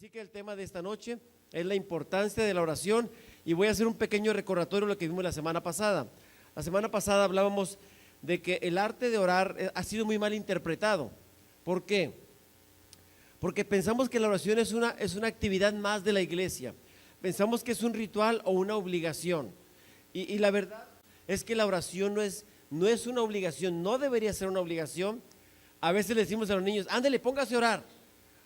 Así que el tema de esta noche es la importancia de la oración y voy a hacer un pequeño recordatorio de lo que vimos la semana pasada. La semana pasada hablábamos de que el arte de orar ha sido muy mal interpretado. ¿Por qué? Porque pensamos que la oración es una actividad más de la iglesia. Pensamos que es un ritual o una obligación. Y la verdad es que la oración no es una obligación, no debería ser una obligación. A veces le decimos a los niños, ándale, póngase a orar.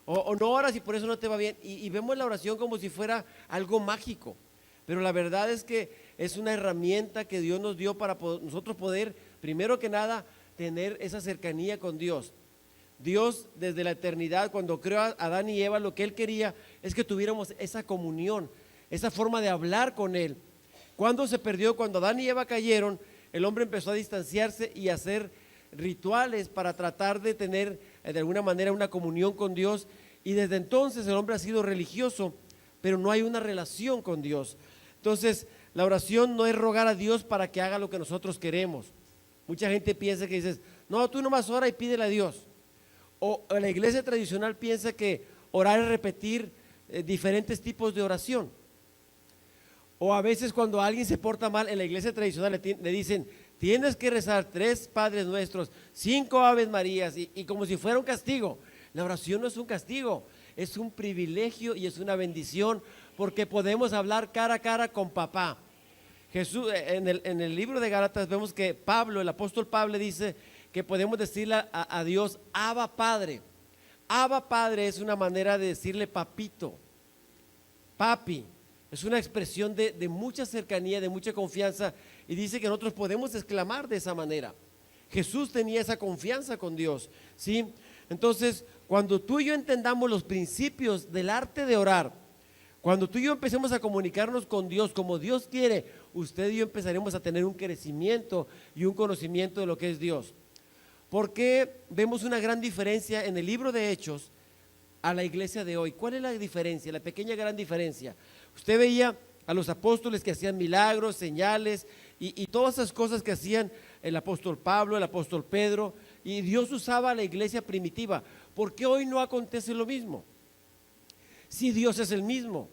O no oras y por eso no te va bien. Y vemos la oración como si fuera algo mágico. Pero la verdad es que es una herramienta que Dios nos dio para nosotros poder, primero que nada, tener esa cercanía con Dios. Dios desde la eternidad, cuando creó a Adán y Eva, lo que Él quería es que tuviéramos esa comunión, esa forma de hablar con Él. Cuando se perdió, cuando Adán y Eva cayeron, el hombre empezó a distanciarse y a hacer rituales para tratar de tener de alguna manera una comunión con Dios, y desde entonces el hombre ha sido religioso, pero no hay una relación con Dios. Entonces la oración no es rogar a Dios para que haga lo que nosotros queremos. Mucha gente piensa que dices, no, tú nomás ora y pídele a Dios. O la iglesia tradicional piensa que orar es repetir diferentes tipos de oración. O a veces cuando alguien se porta mal en la iglesia tradicional le dicen, tienes que rezar 3 Padres Nuestros, 5 Aves Marías y como si fuera un castigo. La oración no es un castigo, es un privilegio y es una bendición porque podemos hablar cara a cara con papá. Jesús, en el libro de Gálatas vemos que Pablo, el apóstol Pablo dice que podemos decirle a Dios, Abba Padre. Abba Padre es una manera de decirle papito, papi. Es una expresión de mucha cercanía, de mucha confianza, y dice que nosotros podemos exclamar de esa manera. Jesús tenía esa confianza con Dios, ¿sí? Entonces, cuando tú y yo entendamos los principios del arte de orar, cuando tú y yo empecemos a comunicarnos con Dios como Dios quiere, usted y yo empezaremos a tener un crecimiento y un conocimiento de lo que es Dios. ¿Por qué vemos una gran diferencia en el libro de Hechos a la iglesia de hoy? ¿Cuál es la diferencia, la pequeña gran diferencia? Usted veía a los apóstoles que hacían milagros, señales y todas esas cosas que hacían el apóstol Pablo, el apóstol Pedro, y Dios usaba a la iglesia primitiva. ¿Por qué hoy no acontece lo mismo? Si Dios es el mismo,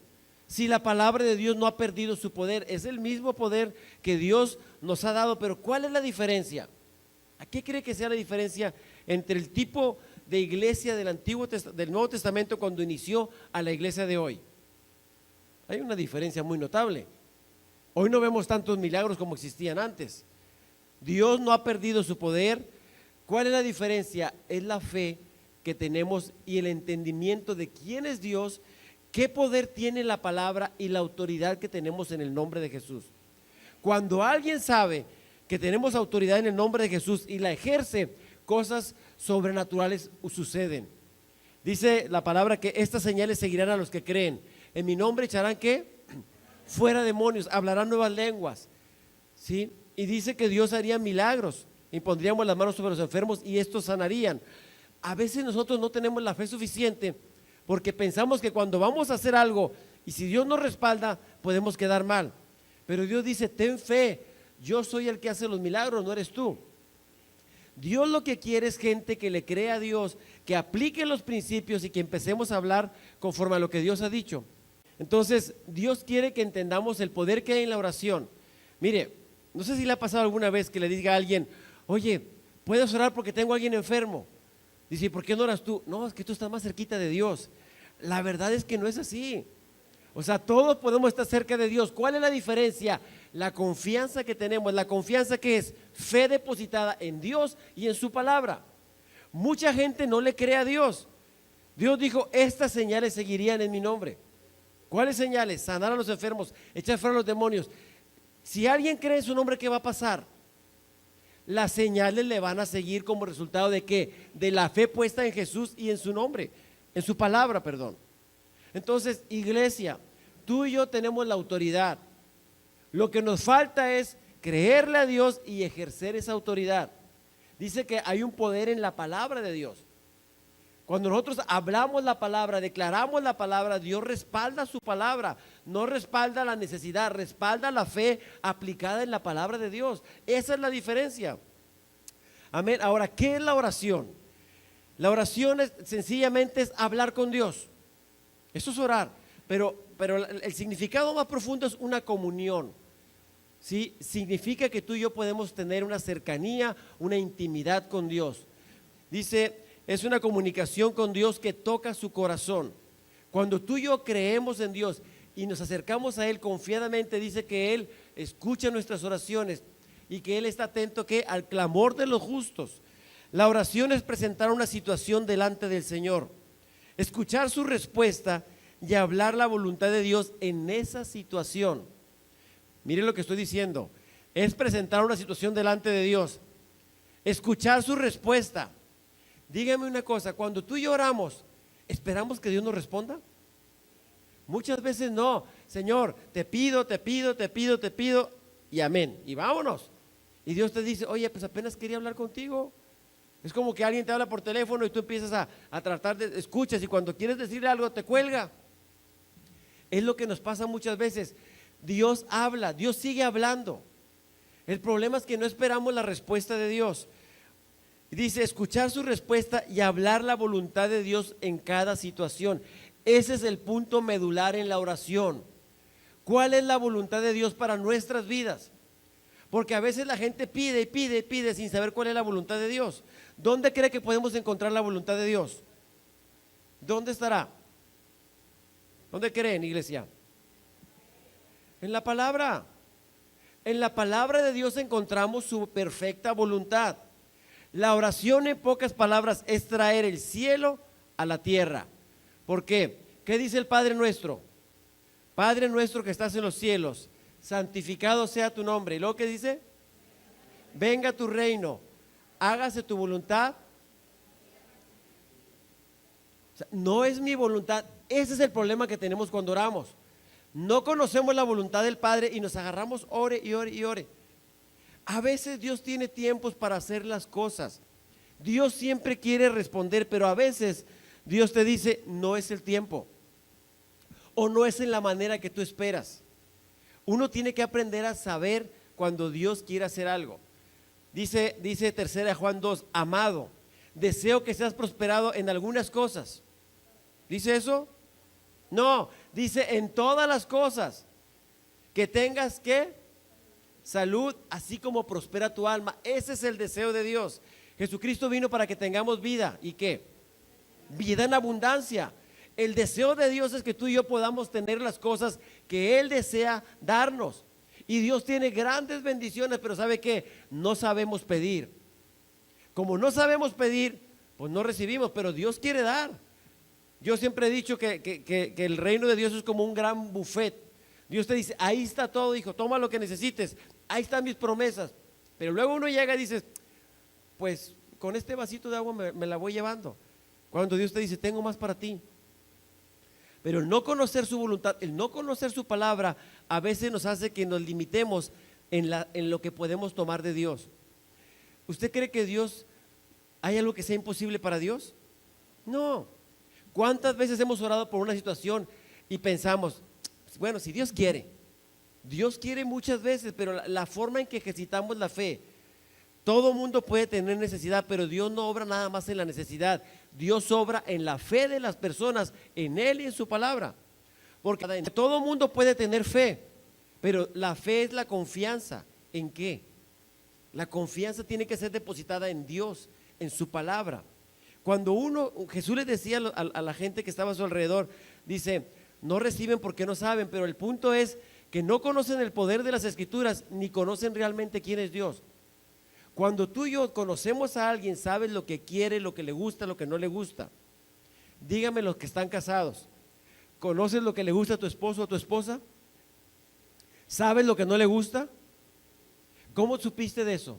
si la palabra de Dios no ha perdido su poder, es el mismo poder que Dios nos ha dado, pero ¿cuál es la diferencia? ¿A qué cree que sea la diferencia entre el tipo de iglesia del Nuevo Testamento cuando inició a la iglesia de hoy? Hay una diferencia muy notable. Hoy no vemos tantos milagros como existían antes. Dios no ha perdido su poder. ¿Cuál es la diferencia? Es la fe que tenemos y el entendimiento de quién es Dios, qué poder tiene la palabra y la autoridad que tenemos en el nombre de Jesús. Cuando alguien sabe que tenemos autoridad en el nombre de Jesús y la ejerce, cosas sobrenaturales suceden. Dice la palabra que estas señales seguirán a los que creen. En mi nombre echarán ¿qué? Fuera demonios, hablarán nuevas lenguas, ¿sí? Y dice que Dios haría milagros, impondríamos las manos sobre los enfermos y estos sanarían. A veces nosotros no tenemos la fe suficiente porque pensamos que cuando vamos a hacer algo y si Dios nos respalda podemos quedar mal, pero Dios dice ten fe, yo soy el que hace los milagros, no eres tú. Dios lo que quiere es gente que le crea a Dios, que aplique los principios y que empecemos a hablar conforme a lo que Dios ha dicho. Entonces Dios quiere que entendamos el poder que hay en la oración. Mire, no sé si le ha pasado alguna vez que le diga a alguien, oye, ¿puedes orar porque tengo a alguien enfermo? Dice, ¿por qué no oras tú? No, es que tú estás más cerquita de Dios. La verdad es que no es así. O sea, todos podemos estar cerca de Dios. ¿Cuál es la diferencia? La confianza que tenemos, la confianza que es fe depositada en Dios y en su palabra. Mucha gente no le cree a Dios. Dios dijo, estas señales seguirían en mi nombre. ¿Cuáles señales? Sanar a los enfermos, echar fuera a los demonios. Si alguien cree en su nombre, ¿qué va a pasar? Las señales le van a seguir como resultado de ¿qué? De la fe puesta en Jesús y en su nombre, en su palabra, perdón. Entonces, iglesia, tú y yo tenemos la autoridad. Lo que nos falta es creerle a Dios y ejercer esa autoridad. Dice que hay un poder en la palabra de Dios. Cuando nosotros hablamos la palabra, declaramos la palabra, Dios respalda su palabra, no respalda la necesidad, respalda la fe aplicada en la palabra de Dios. Esa es la diferencia. Amén. Ahora, ¿qué es la oración? La oración sencillamente es hablar con Dios. Eso es orar, pero el significado más profundo es una comunión. ¿Sí? Significa que tú y yo podemos tener una cercanía, una intimidad con Dios. Dice, es una comunicación con Dios que toca su corazón. Cuando tú y yo creemos en Dios y nos acercamos a Él confiadamente, dice que Él escucha nuestras oraciones y que Él está atento ¿qué? Al clamor de los justos. La oración es presentar una situación delante del Señor, escuchar su respuesta y hablar la voluntad de Dios en esa situación. Miren lo que estoy diciendo, es presentar una situación delante de Dios, escuchar su respuesta. Dígame una cosa, cuando tú y yo oramos, ¿esperamos que Dios nos responda? Muchas veces no. Señor, te pido y amén, y vámonos. Y Dios te dice, oye, pues apenas quería hablar contigo. Es como que alguien te habla por teléfono y tú empiezas a tratar de, escuchas, y cuando quieres decirle algo te cuelga. Es lo que nos pasa muchas veces. Dios habla, Dios sigue hablando. El problema es que no esperamos la respuesta de Dios. Dice, escuchar su respuesta y hablar la voluntad de Dios en cada situación. Ese es el punto medular en la oración. ¿Cuál es la voluntad de Dios para nuestras vidas? Porque a veces la gente pide y pide y pide sin saber cuál es la voluntad de Dios. ¿Dónde cree que podemos encontrar la voluntad de Dios? ¿Dónde estará? ¿Dónde creen, iglesia? En la palabra. En la palabra de Dios encontramos su perfecta voluntad. La oración, en pocas palabras, es traer el cielo a la tierra. ¿Por qué? ¿Qué dice el Padre nuestro? Padre nuestro que estás en los cielos, santificado sea tu nombre. ¿Y luego qué dice? Venga tu reino, hágase tu voluntad. O sea, no es mi voluntad. Ese es el problema que tenemos cuando oramos. No conocemos la voluntad del Padre y nos agarramos, ore y ore y ore. A veces Dios tiene tiempos para hacer las cosas. Dios siempre quiere responder, pero a veces Dios te dice, no es el tiempo. O no es en la manera que tú esperas. Uno tiene que aprender a saber cuando Dios quiere hacer algo. Dice 3 Juan 2, amado, deseo que seas prosperado en algunas cosas. ¿Dice eso? No, dice en todas las cosas. Que tengas ¿qué? Salud, así como prospera tu alma. Ese es el deseo de Dios. Jesucristo vino para que tengamos vida. ¿Y qué? Vida en abundancia. El deseo de Dios es que tú y yo podamos tener las cosas que Él desea darnos. Y Dios tiene grandes bendiciones, pero ¿sabe qué? No sabemos pedir. Como no sabemos pedir, pues no recibimos, pero Dios quiere dar. Yo siempre he dicho que el reino de Dios es como un gran buffet. Dios te dice, ahí está todo, hijo, toma lo que necesites, ahí están mis promesas. Pero luego uno llega y dice, pues con este vasito de agua me la voy llevando. Cuando Dios te dice, tengo más para ti. Pero el no conocer su voluntad, el no conocer su palabra, a veces nos hace que nos limitemos en lo que podemos tomar de Dios. ¿Usted cree que Dios, hay algo que sea imposible para Dios? No. ¿Cuántas veces hemos orado por una situación y pensamos, bueno, si Dios quiere muchas veces, pero la forma en que ejercitamos la fe, todo mundo puede tener necesidad, pero Dios no obra nada más en la necesidad. Dios obra en la fe de las personas, en Él y en su palabra. Porque todo mundo puede tener fe, pero la fe es la confianza. ¿En qué? La confianza tiene que ser depositada en Dios, en su palabra. Cuando Jesús les decía a la gente que estaba a su alrededor, dice, no reciben porque no saben, pero el punto es que no conocen el poder de las Escrituras, ni conocen realmente quién es Dios. Cuando tú y yo conocemos a alguien, sabes lo que quiere, lo que le gusta, lo que no le gusta. Dígame los que están casados, ¿conoces lo que le gusta a tu esposo o a tu esposa? ¿Sabes lo que no le gusta? ¿Cómo supiste de eso?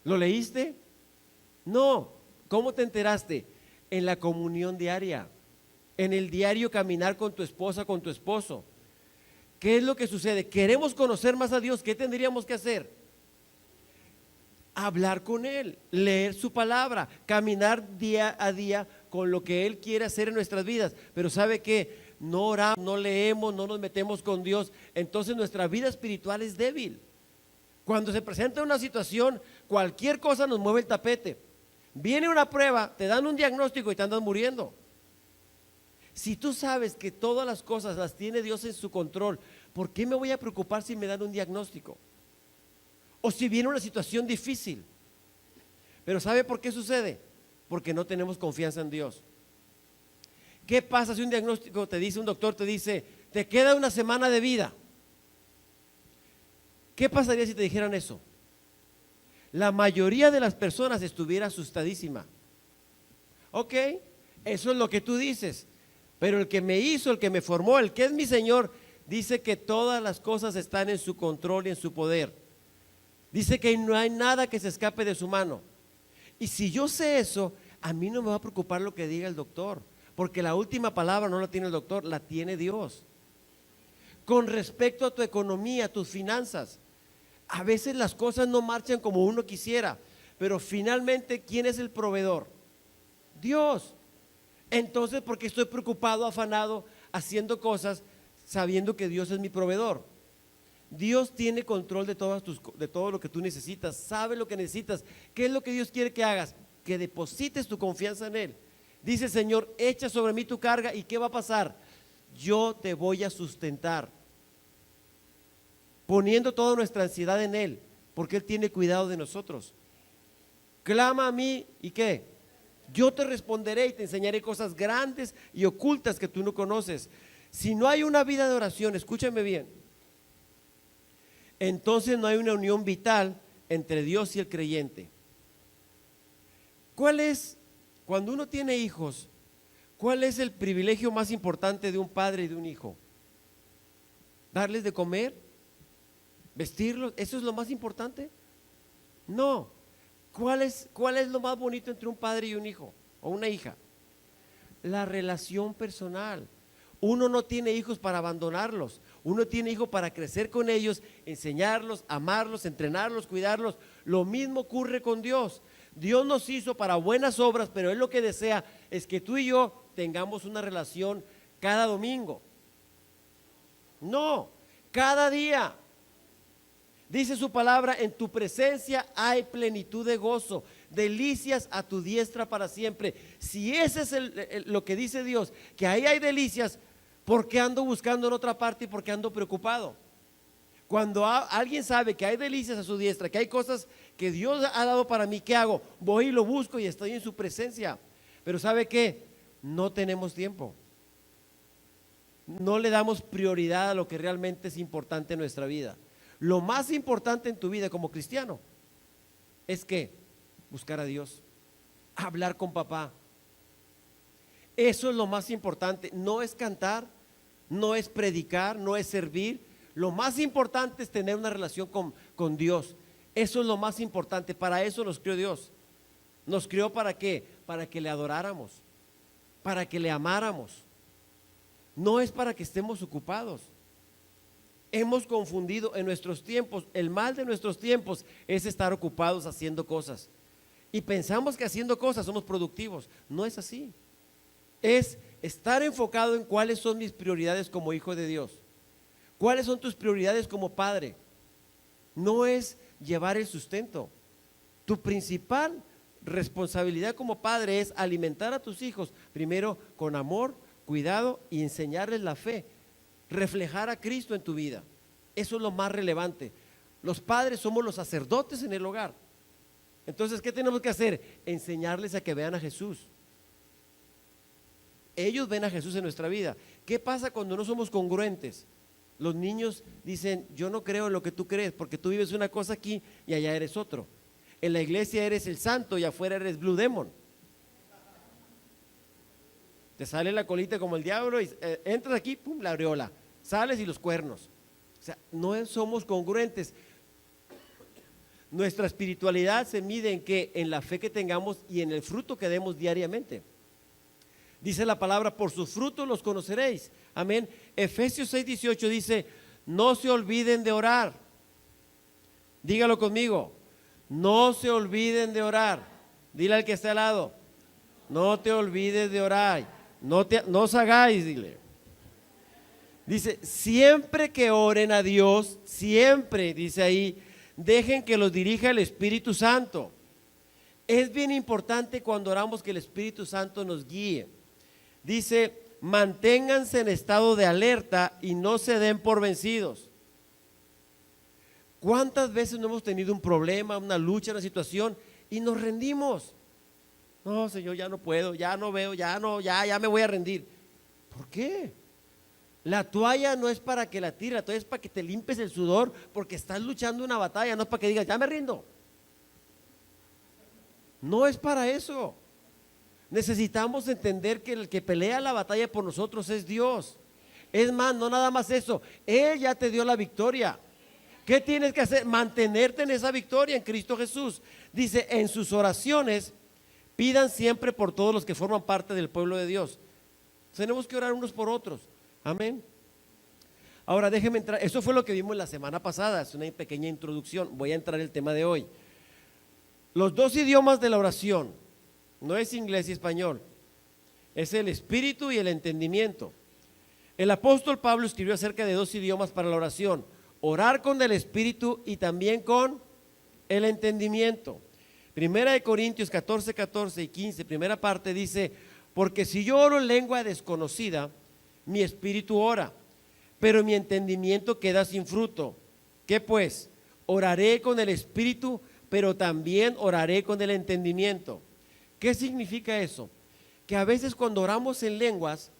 ¿Lo leíste? No. ¿Cómo te enteraste? En la comunión diaria, en el diario caminar con tu esposa, con tu esposo. ¿Qué es lo que sucede? Queremos conocer más a Dios. ¿Qué tendríamos que hacer? Hablar con Él, leer su palabra, caminar día a día con lo que Él quiere hacer en nuestras vidas. Pero ¿sabe qué? No oramos, no leemos, no nos metemos con Dios. Entonces nuestra vida espiritual es débil. Cuando se presenta una situación, cualquier cosa nos mueve el tapete. Viene una prueba, te dan un diagnóstico y te andas muriendo. Si tú sabes que todas las cosas las tiene Dios en su control, ¿por qué me voy a preocupar si me dan un diagnóstico? O si viene una situación difícil. Pero ¿sabe por qué sucede? Porque no tenemos confianza en Dios. ¿Qué pasa si un diagnóstico te dice, un doctor te dice, te queda una semana de vida? ¿Qué pasaría si te dijeran eso? La mayoría de las personas estuviera asustadísima. Ok, eso es lo que tú dices, pero el que me hizo, el que me formó, el que es mi Señor, dice que todas las cosas están en su control y en su poder. Dice que no hay nada que se escape de su mano. Y si yo sé eso, a mí no me va a preocupar lo que diga el doctor, porque la última palabra no la tiene el doctor, la tiene Dios. Con respecto a tu economía, tus finanzas, a veces las cosas no marchan como uno quisiera, pero finalmente, ¿quién es el proveedor? Dios. Entonces, ¿por qué estoy preocupado, afanado, haciendo cosas sabiendo que Dios es mi proveedor? Dios tiene control de todo lo que tú necesitas, sabe lo que necesitas. ¿Qué es lo que Dios quiere que hagas? Que deposites tu confianza en Él. Dice el Señor, echa sobre mí tu carga, ¿y qué va a pasar? Yo te voy a sustentar. Poniendo toda nuestra ansiedad en Él, porque Él tiene cuidado de nosotros. Clama a mí, ¿y qué? Yo te responderé y te enseñaré cosas grandes y ocultas que tú no conoces. Si no hay una vida de oración, escúchame bien, entonces no hay una unión vital entre Dios y el creyente. ¿Cuál es, cuando uno tiene hijos, cuál es el privilegio más importante de un padre y de un hijo? ¿Darles de comer? ¿Vestirlos? ¿Eso es lo más importante? No. ¿Cuál es lo más bonito entre un padre y un hijo o una hija? La relación personal. Uno no tiene hijos para abandonarlos, uno tiene hijos para crecer con ellos, enseñarlos, amarlos, entrenarlos, cuidarlos. Lo mismo ocurre con Dios. Dios nos hizo para buenas obras, pero Él lo que desea es que tú y yo tengamos una relación cada domingo. No, cada día. Dice su palabra, en tu presencia hay plenitud de gozo, delicias a tu diestra para siempre. Si ese es lo que dice Dios, que ahí hay delicias, ¿por qué ando buscando en otra parte y por qué ando preocupado? Cuando alguien sabe que hay delicias a su diestra, que hay cosas que Dios ha dado para mí, ¿qué hago? Voy y lo busco y estoy en su presencia. Pero ¿sabe qué? No tenemos tiempo. No le damos prioridad a lo que realmente es importante en nuestra vida. Lo más importante en tu vida como cristiano es que buscar a Dios, hablar con papá. Eso es lo más importante. No es cantar, no es predicar, no es servir. Lo más importante es tener una relación con Dios. Eso es lo más importante. Para eso nos creó Dios. ¿Nos creó para qué? Para que le adoráramos, para que le amáramos. No es para que estemos ocupados. Hemos confundido en nuestros tiempos, el mal de nuestros tiempos es estar ocupados haciendo cosas. Y pensamos que haciendo cosas somos productivos. No es así. Es estar enfocado en cuáles son mis prioridades como hijo de Dios. ¿Cuáles son tus prioridades como padre? No es llevar el sustento. Tu principal responsabilidad como padre es alimentar a tus hijos, primero con amor, cuidado y enseñarles la fe. Reflejar a Cristo en tu vida. Eso es lo más relevante. Los padres somos los sacerdotes en el hogar. Entonces, ¿qué tenemos que hacer? Enseñarles a que vean a Jesús. Ellos ven a Jesús en nuestra vida. ¿Qué pasa cuando no somos congruentes? Los niños dicen, yo no creo en lo que tú crees, porque tú vives una cosa aquí y allá eres otro. En la iglesia eres el santo y afuera eres Blue Demon. Te sale la colita como el diablo y entras aquí, pum, la aureola. Sales y los cuernos. O sea, no somos congruentes. Nuestra espiritualidad se mide en qué, en la fe que tengamos y en el fruto que demos diariamente. Dice la palabra, por sus frutos los conoceréis. Amén. Efesios 6:18 dice, no se olviden de orar. Dígalo conmigo. No se olviden de orar. Dile al que está al lado, no te olvides de orar. No os hagáis, dile. Dice, siempre que oren a Dios, siempre, dice ahí, dejen que los dirija el Espíritu Santo. Es bien importante cuando oramos que el Espíritu Santo nos guíe. Dice, manténganse en estado de alerta y no se den por vencidos. ¿Cuántas veces no hemos tenido un problema, una lucha, una situación y nos rendimos? No, Señor, ya no puedo, ya no veo, ya me voy a rendir. ¿Por qué? La toalla no es para que la tires, la toalla es para que te limpies el sudor porque estás luchando una batalla, no es para que digas, ya me rindo. No es para eso. Necesitamos entender que el que pelea la batalla por nosotros es Dios. Es más, no nada más eso, Él ya te dio la victoria. ¿Qué tienes que hacer? Mantenerte en esa victoria en Cristo Jesús. Dice, en sus oraciones pidan siempre por todos los que forman parte del pueblo de Dios. Tenemos que orar unos por otros. Amén. Ahora déjenme entrar, eso fue lo que vimos la semana pasada, es una pequeña introducción. Voy a entrar en el tema de hoy. Los dos idiomas de la oración, no es inglés y español, es el espíritu y el entendimiento. El apóstol Pablo escribió acerca de dos idiomas para la oración: orar con el espíritu y también con el entendimiento. Primera de Corintios 14, 14 y 15, primera parte dice: porque si yo oro en lengua desconocida, mi espíritu ora, pero mi entendimiento queda sin fruto. ¿Qué pues? Oraré con el espíritu, pero también oraré con el entendimiento. ¿Qué significa eso? Que a veces cuando oramos en lenguas,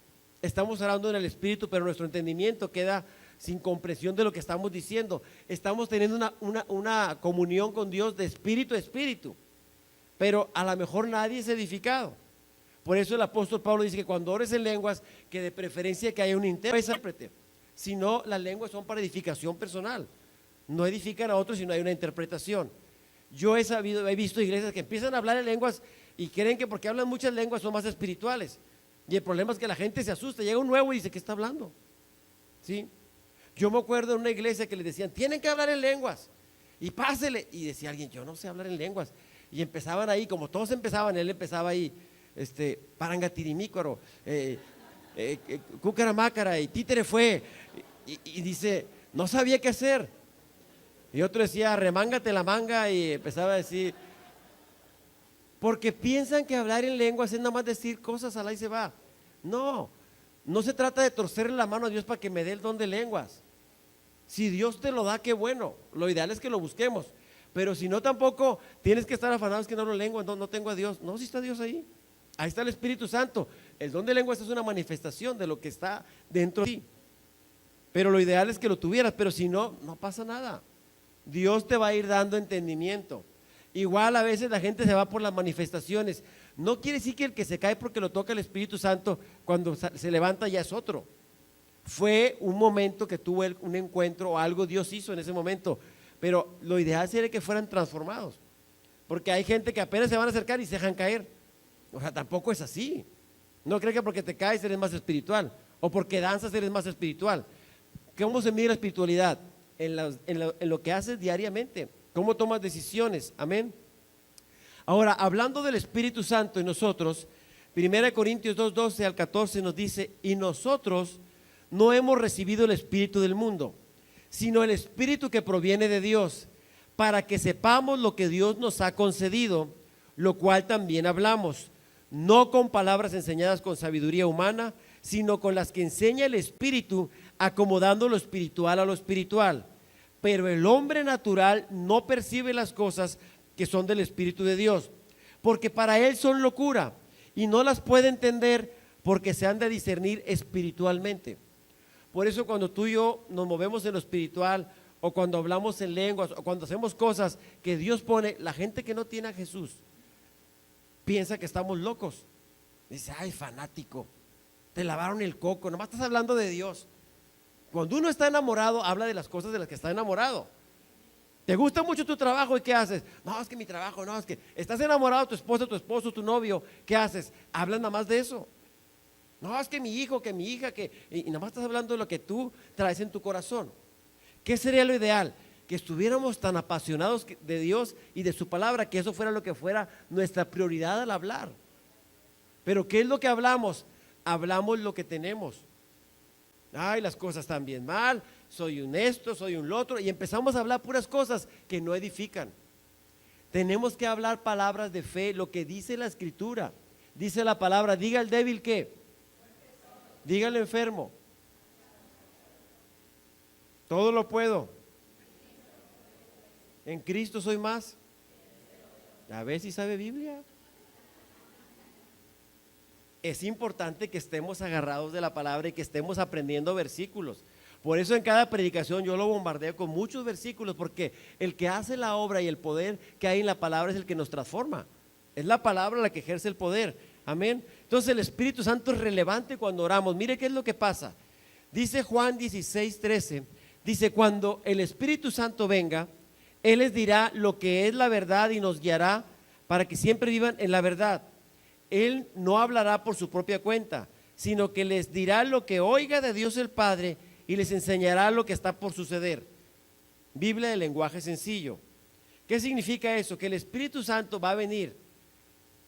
estamos orando en el espíritu, pero nuestro entendimiento queda sin comprensión de lo que estamos diciendo. Estamos teniendo una comunión con Dios de espíritu a espíritu, pero a lo mejor nadie es edificado. Por eso el apóstol Pablo dice que cuando ores en lenguas, que de preferencia que haya un intérprete. Si no, las lenguas son para edificación personal, no edifican a otros si no hay una interpretación. Yo he visto iglesias que empiezan a hablar en lenguas y creen que porque hablan muchas lenguas son más espirituales, y el problema es que la gente se asusta, llega un nuevo y dice, ¿qué está hablando? ¿Sí? Yo me acuerdo de una iglesia que les decían, tienen que hablar en lenguas, y pásele, y decía alguien, yo no sé hablar en lenguas, y empezaban ahí, como todos empezaban, él empezaba ahí, Parangatirimicuaro, Cucaramácara, y títere fue, y dice, no sabía qué hacer, y otro decía, remángate la manga, y empezaba a decir, porque piensan que hablar en lenguas es nada más decir cosas, alá y se va. No, no se trata de torcerle la mano a Dios para que me dé el don de lenguas. Si Dios te lo da, qué bueno, lo ideal es que lo busquemos, pero si no, tampoco tienes que estar afanado, es que no hablo lenguas, no tengo a Dios. No, si está Dios ahí está el Espíritu Santo. El don de lenguas es una manifestación de lo que está dentro de ti, pero lo ideal es que lo tuvieras, pero si no, no pasa nada. Dios te va a ir dando entendimiento. Igual a veces la gente se va por las manifestaciones. No quiere decir que el que se cae porque lo toca el Espíritu Santo, cuando se levanta ya es otro. Fue un momento que tuvo un encuentro o algo Dios hizo en ese momento, pero lo ideal sería que fueran transformados, porque hay gente que apenas se van a acercar y se dejan caer. O sea, tampoco es así. No crees que porque te caes eres más espiritual, o porque danzas eres más espiritual. ¿Cómo se mide la espiritualidad? En lo que haces diariamente. ¿Cómo tomas decisiones? Amén. Ahora, hablando del Espíritu Santo en nosotros, 1 Corintios 2, 12 al 14 nos dice: y nosotros no hemos recibido el espíritu del mundo, sino el espíritu que proviene de Dios, para que sepamos lo que Dios nos ha concedido, lo cual también hablamos, no con palabras enseñadas con sabiduría humana, sino con las que enseña el Espíritu, acomodando lo espiritual a lo espiritual. Pero el hombre natural no percibe las cosas que son del Espíritu de Dios, porque para él son locura, y no las puede entender porque se han de discernir espiritualmente. Por eso cuando tú y yo nos movemos en lo espiritual, o cuando hablamos en lenguas, o cuando hacemos cosas que Dios pone, la gente que no tiene a Jesús piensa que estamos locos. Dice, ay, fanático, te lavaron el coco, nomás estás hablando de Dios. Cuando uno está enamorado, habla de las cosas de las que está enamorado. ¿Te gusta mucho tu trabajo y qué haces? No, es que mi trabajo, no, es que estás enamorado de tu esposa, tu esposo, tu novio, ¿qué haces? Hablas nada más de eso. No, es que mi hijo, que mi hija, y nada más estás hablando de lo que tú traes en tu corazón. ¿Qué sería lo ideal? Que estuviéramos tan apasionados de Dios y de su palabra, que eso fuera lo que fuera nuestra prioridad al hablar. Pero ¿qué es lo que hablamos? Hablamos lo que tenemos. Ay, las cosas están bien mal, soy un esto, soy un lo otro, y empezamos a hablar puras cosas que no edifican. Tenemos que hablar palabras de fe, lo que dice la Escritura. Dice la palabra, diga el débil que Dígale enfermo, todo lo puedo. En Cristo soy más. A ver si sabe Biblia. Es importante que estemos agarrados de la palabra y que estemos aprendiendo versículos. Por eso en cada predicación yo lo bombardeo con muchos versículos, porque el que hace la obra y el poder que hay en la palabra es el que nos transforma. Es la palabra la que ejerce el poder. Amén. Entonces el Espíritu Santo es relevante cuando oramos. Mire qué es lo que pasa. Dice Juan 16:13, dice: cuando el Espíritu Santo venga, Él les dirá lo que es la verdad y nos guiará para que siempre vivan en la verdad. Él no hablará por su propia cuenta, sino que les dirá lo que oiga de Dios el Padre y les enseñará lo que está por suceder. Biblia de lenguaje sencillo. ¿Qué significa eso? Que el Espíritu Santo va a venir.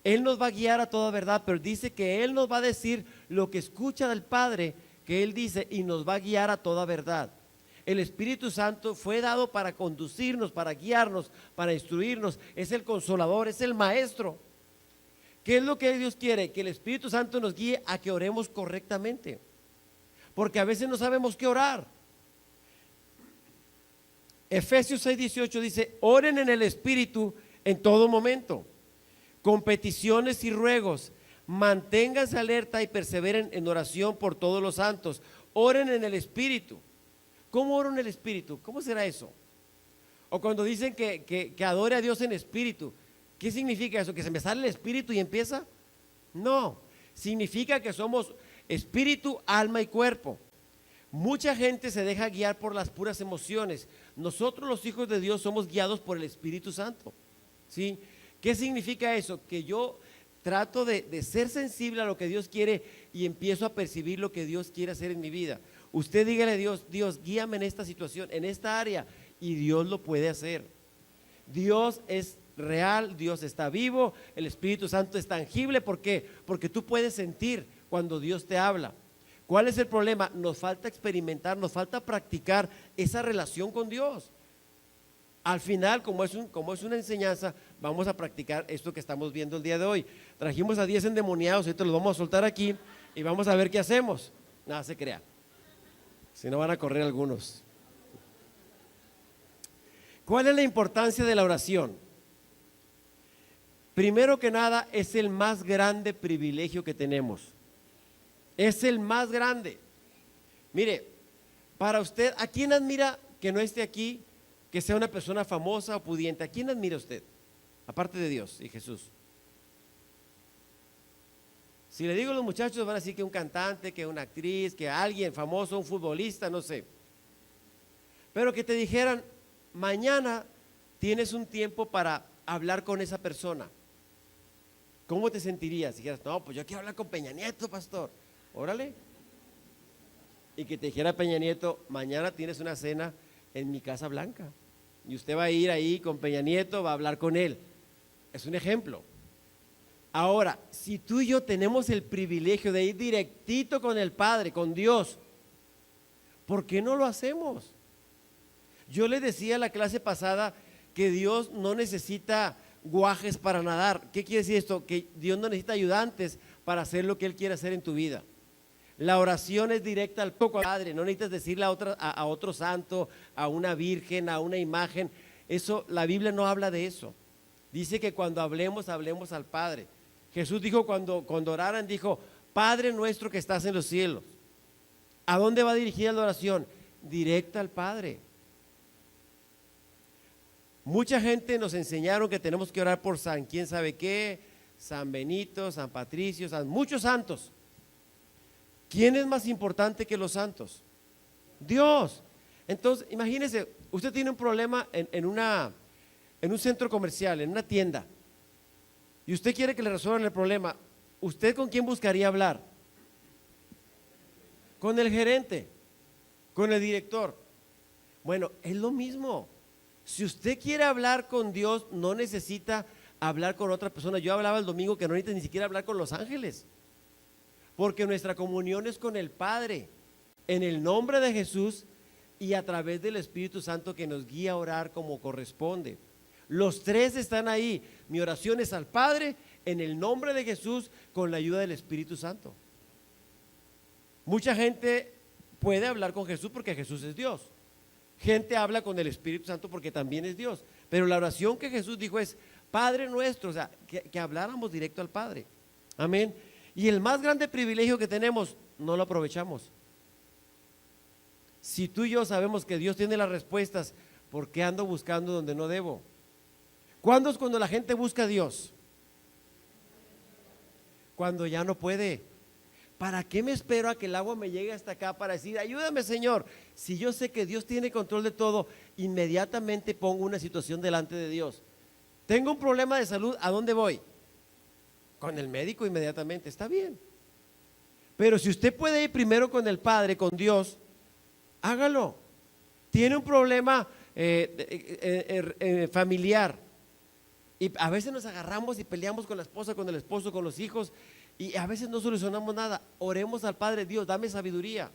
Él nos va a guiar a toda verdad, pero dice que Él nos va a decir lo que escucha del Padre, que Él dice, y nos va a guiar a toda verdad. El Espíritu Santo fue dado para conducirnos, para guiarnos, para instruirnos. Es el consolador, es el maestro. ¿Qué es lo que Dios quiere? Que el Espíritu Santo nos guíe a que oremos correctamente, porque a veces no sabemos qué orar. Efesios 6:18 dice: oren en el Espíritu en todo momento, con peticiones y ruegos, manténganse alerta y perseveren en oración por todos los santos. Oren en el Espíritu. ¿Cómo oro en el Espíritu? ¿Cómo será eso? O cuando dicen que adore a Dios en espíritu, ¿qué significa eso? ¿Que se me sale el espíritu y empieza? No, significa que somos espíritu, alma y cuerpo. Mucha gente se deja guiar por las puras emociones. Nosotros los hijos de Dios somos guiados por el Espíritu Santo, ¿sí? ¿Qué significa eso? Que yo trato de ser sensible a lo que Dios quiere y empiezo a percibir lo que Dios quiere hacer en mi vida. Usted dígale a Dios: Dios, guíame en esta situación, en esta área, y Dios lo puede hacer. Dios es real, Dios está vivo, el Espíritu Santo es tangible. ¿Por qué? Porque tú puedes sentir cuando Dios te habla. ¿Cuál es el problema? Nos falta experimentar, nos falta practicar esa relación con Dios. Al final, como es una enseñanza, vamos a practicar esto que estamos viendo el día de hoy. Trajimos a 10 endemoniados, ahorita los vamos a soltar aquí y vamos a ver qué hacemos. Nada, se crea. Si no, van a correr algunos. ¿Cuál es la importancia de la oración? Primero que nada, es el más grande privilegio que tenemos. Es el más grande. Mire, para usted, ¿a quién admira que no esté aquí, que sea una persona famosa o pudiente? ¿A quién admira usted? Aparte de Dios y Jesús. Si le digo a los muchachos, van a decir que un cantante, que una actriz, que alguien famoso, un futbolista, no sé. Pero que te dijeran: mañana tienes un tiempo para hablar con esa persona. ¿Cómo te sentirías? Si dijeras: no, pues yo quiero hablar con Peña Nieto, pastor. Órale. Y que te dijera Peña Nieto: mañana tienes una cena en mi Casa Blanca y usted va a ir ahí con Peña Nieto, va a hablar con él. Es un ejemplo. Ahora, si tú y yo tenemos el privilegio de ir directito con el Padre, con Dios, ¿por qué no lo hacemos? Yo les decía en la clase pasada que Dios no necesita guajes para nadar. ¿Qué quiere decir esto? Que Dios no necesita ayudantes para hacer lo que Él quiere hacer en tu vida. La oración es directa al Padre. No necesitas decirle a otro santo, a una virgen, a una imagen. Eso, la Biblia no habla de eso. Dice que cuando hablemos al Padre. Jesús dijo cuando oraran, dijo: Padre nuestro que estás en los cielos. ¿A dónde va dirigida la oración? Directa al Padre. Mucha gente nos enseñaron que tenemos que orar por San quién sabe qué, San Benito, San Patricio, muchos santos. ¿Quién es más importante que los santos? Dios. Entonces, imagínese, usted tiene un problema en un centro comercial, en una tienda, y usted quiere que le resuelvan el problema. ¿Usted con quién buscaría hablar? Con el gerente, con el director. Bueno, es lo mismo. Si usted quiere hablar con Dios, no necesita hablar con otra persona. Yo hablaba el domingo que no necesita ni siquiera hablar con los ángeles, porque nuestra comunión es con el Padre, en el nombre de Jesús y a través del Espíritu Santo que nos guía a orar como corresponde. Los tres están ahí. Mi oración es al Padre, en el nombre de Jesús, con la ayuda del Espíritu Santo. Mucha gente puede hablar con Jesús porque Jesús es Dios. Gente habla con el Espíritu Santo porque también es Dios. Pero la oración que Jesús dijo es Padre nuestro, o sea, que habláramos directo al Padre. Amén. Y el más grande privilegio que tenemos, no lo aprovechamos. Si tú y yo sabemos que Dios tiene las respuestas, ¿por qué ando buscando donde no debo? ¿Cuándo es cuando la gente busca a Dios? Cuando ya no puede. ¿Para qué me espero a que el agua me llegue hasta acá para decir, ayúdame, Señor? Si yo sé que Dios tiene control de todo, inmediatamente pongo una situación delante de Dios. Tengo un problema de salud, ¿a dónde voy? Con el médico inmediatamente, está bien. Pero si usted puede ir primero con el Padre, con Dios, hágalo. Tiene un problema familiar y a veces nos agarramos y peleamos con la esposa, con el esposo, con los hijos y a veces no solucionamos nada. Oremos al Padre: Dios, dame sabiduría.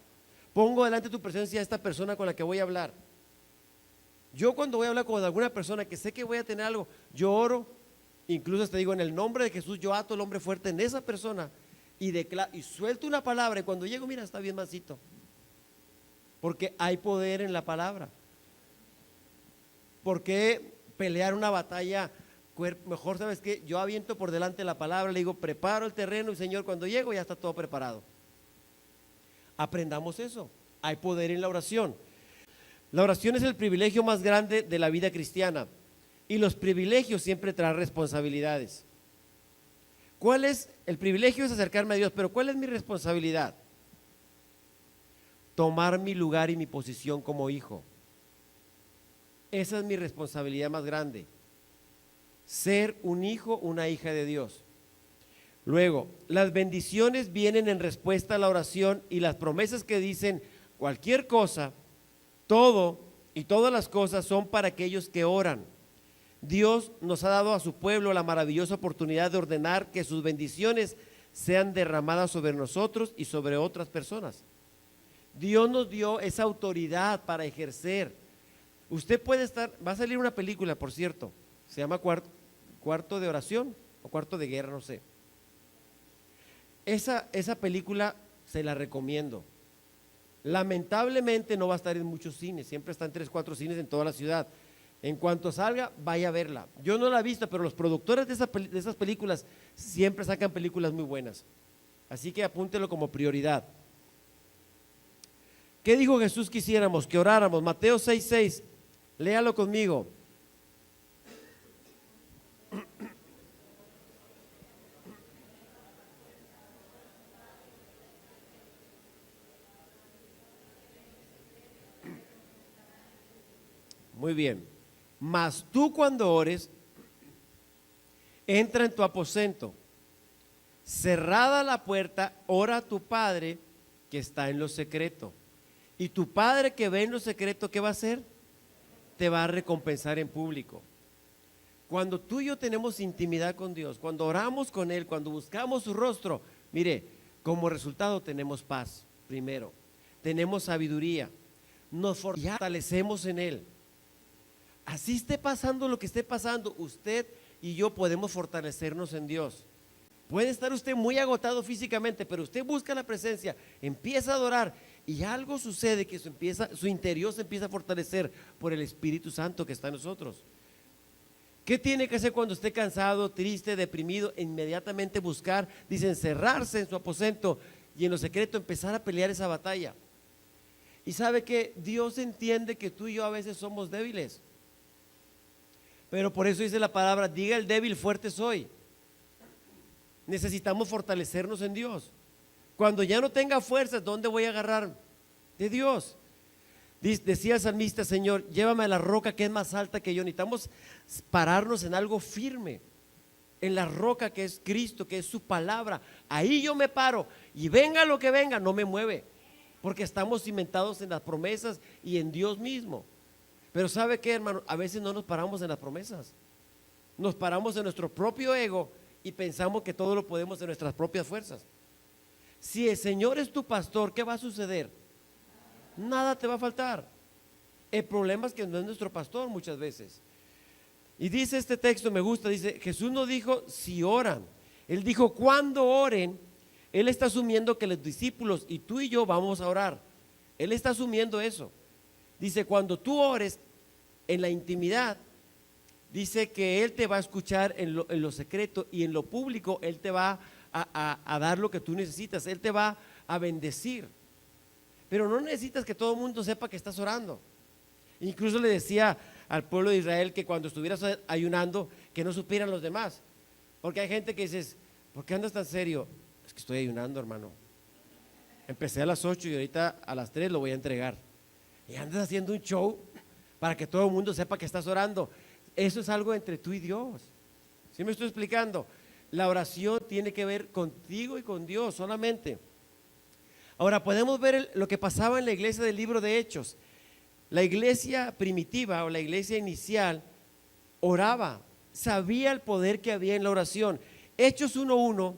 Pongo delante de tu presencia a esta persona con la que voy a hablar. Yo cuando voy a hablar con alguna persona que sé que voy a tener algo, yo oro, incluso te digo, en el nombre de Jesús, yo ato el hombre fuerte en esa persona y suelto una palabra, y cuando llego, mira, está bien mansito, porque hay poder en la palabra. ¿Por qué pelear una batalla? Mejor, ¿sabes qué? Yo aviento por delante la palabra, le digo, preparo el terreno y Señor, cuando llego ya está todo preparado. Aprendamos eso. Hay poder en la oración. La oración es el privilegio más grande de la vida cristiana, y los privilegios siempre traen responsabilidades. ¿Cuál es? El privilegio es acercarme a Dios, pero ¿cuál es mi responsabilidad? Tomar mi lugar y mi posición como hijo. Esa es mi responsabilidad más grande. Ser un hijo, una hija de Dios. Luego, las bendiciones vienen en respuesta a la oración, y las promesas que dicen cualquier cosa, todo y todas las cosas son para aquellos que oran. Dios nos ha dado a su pueblo la maravillosa oportunidad de ordenar que sus bendiciones sean derramadas sobre nosotros y sobre otras personas. Dios nos dio esa autoridad para ejercer. Usted puede estar, va a salir una película, por cierto, se llama Cuarto de Oración o Cuarto de Guerra, no sé. Esa película se la recomiendo. Lamentablemente no va a estar en muchos cines, siempre está en 3, 4 cines en toda la ciudad. En cuanto salga, vaya a verla. Yo no la he visto, pero los productores de esas películas siempre sacan películas muy buenas. Así que apúntelo como prioridad. ¿Qué dijo Jesús que hiciéramos? Que oráramos. Mateo 6:6, léalo conmigo. Muy bien. Mas tú, cuando ores, entra en tu aposento, cerrada la puerta, ora a tu Padre que está en lo secreto. Y tu Padre que ve en lo secreto, ¿qué va a hacer? Te va a recompensar en público. Cuando tú y yo tenemos intimidad con Dios, cuando oramos con Él, cuando buscamos su rostro, mire, como resultado tenemos paz, primero, tenemos sabiduría, nos fortalecemos en Él. Así esté pasando lo que esté pasando, usted y yo podemos fortalecernos en Dios. Puede estar usted muy agotado físicamente, pero usted busca la presencia, empieza a adorar y algo sucede, que su interior se empieza a fortalecer por el Espíritu Santo que está en nosotros. ¿Qué tiene que hacer cuando esté cansado, triste, deprimido? Inmediatamente buscar, dice, encerrarse en su aposento y en lo secreto empezar a pelear esa batalla. Y sabe que Dios entiende que tú y yo a veces somos débiles. Pero por eso dice la palabra, diga el débil, fuerte soy. Necesitamos fortalecernos en Dios. Cuando ya no tenga fuerzas, ¿dónde voy a agarrar? De Dios. Decía el salmista, Señor, llévame a la roca que es más alta que yo. Necesitamos pararnos en algo firme, en la roca que es Cristo, que es su palabra. Ahí yo me paro y venga lo que venga, no me mueve, porque estamos cimentados en las promesas y en Dios mismo. Pero ¿sabe qué, hermano? A veces no nos paramos en las promesas, nos paramos en nuestro propio ego y pensamos que todo lo podemos en nuestras propias fuerzas. Si el Señor es tu pastor, ¿qué va a suceder? Nada te va a faltar. El problema es que no es nuestro pastor muchas veces. Y dice este texto, me gusta, dice, Jesús no dijo si oran, Él dijo cuando oren, Él está asumiendo que los discípulos y tú y yo vamos a orar. Él está asumiendo eso. Dice, cuando tú ores en la intimidad, dice que Él te va a escuchar en lo secreto, y en lo público Él te va a dar lo que tú necesitas. Él te va a bendecir. Pero no necesitas que todo el mundo sepa que estás orando. Incluso le decía al pueblo de Israel que cuando estuvieras ayunando, que no supieran los demás. Porque hay gente que dices, ¿por qué andas tan serio? Es que estoy ayunando, hermano. Empecé a las 8 y ahorita a las 3 lo voy a entregar. Y andas haciendo un show para que todo el mundo sepa que estás orando. Eso es algo entre tú y Dios. ¿Sí me estoy explicando? La oración tiene que ver contigo y con Dios solamente. Ahora podemos ver lo que pasaba en la iglesia del libro de Hechos. La iglesia primitiva o la iglesia inicial oraba, sabía el poder que había en la oración. Hechos 1:1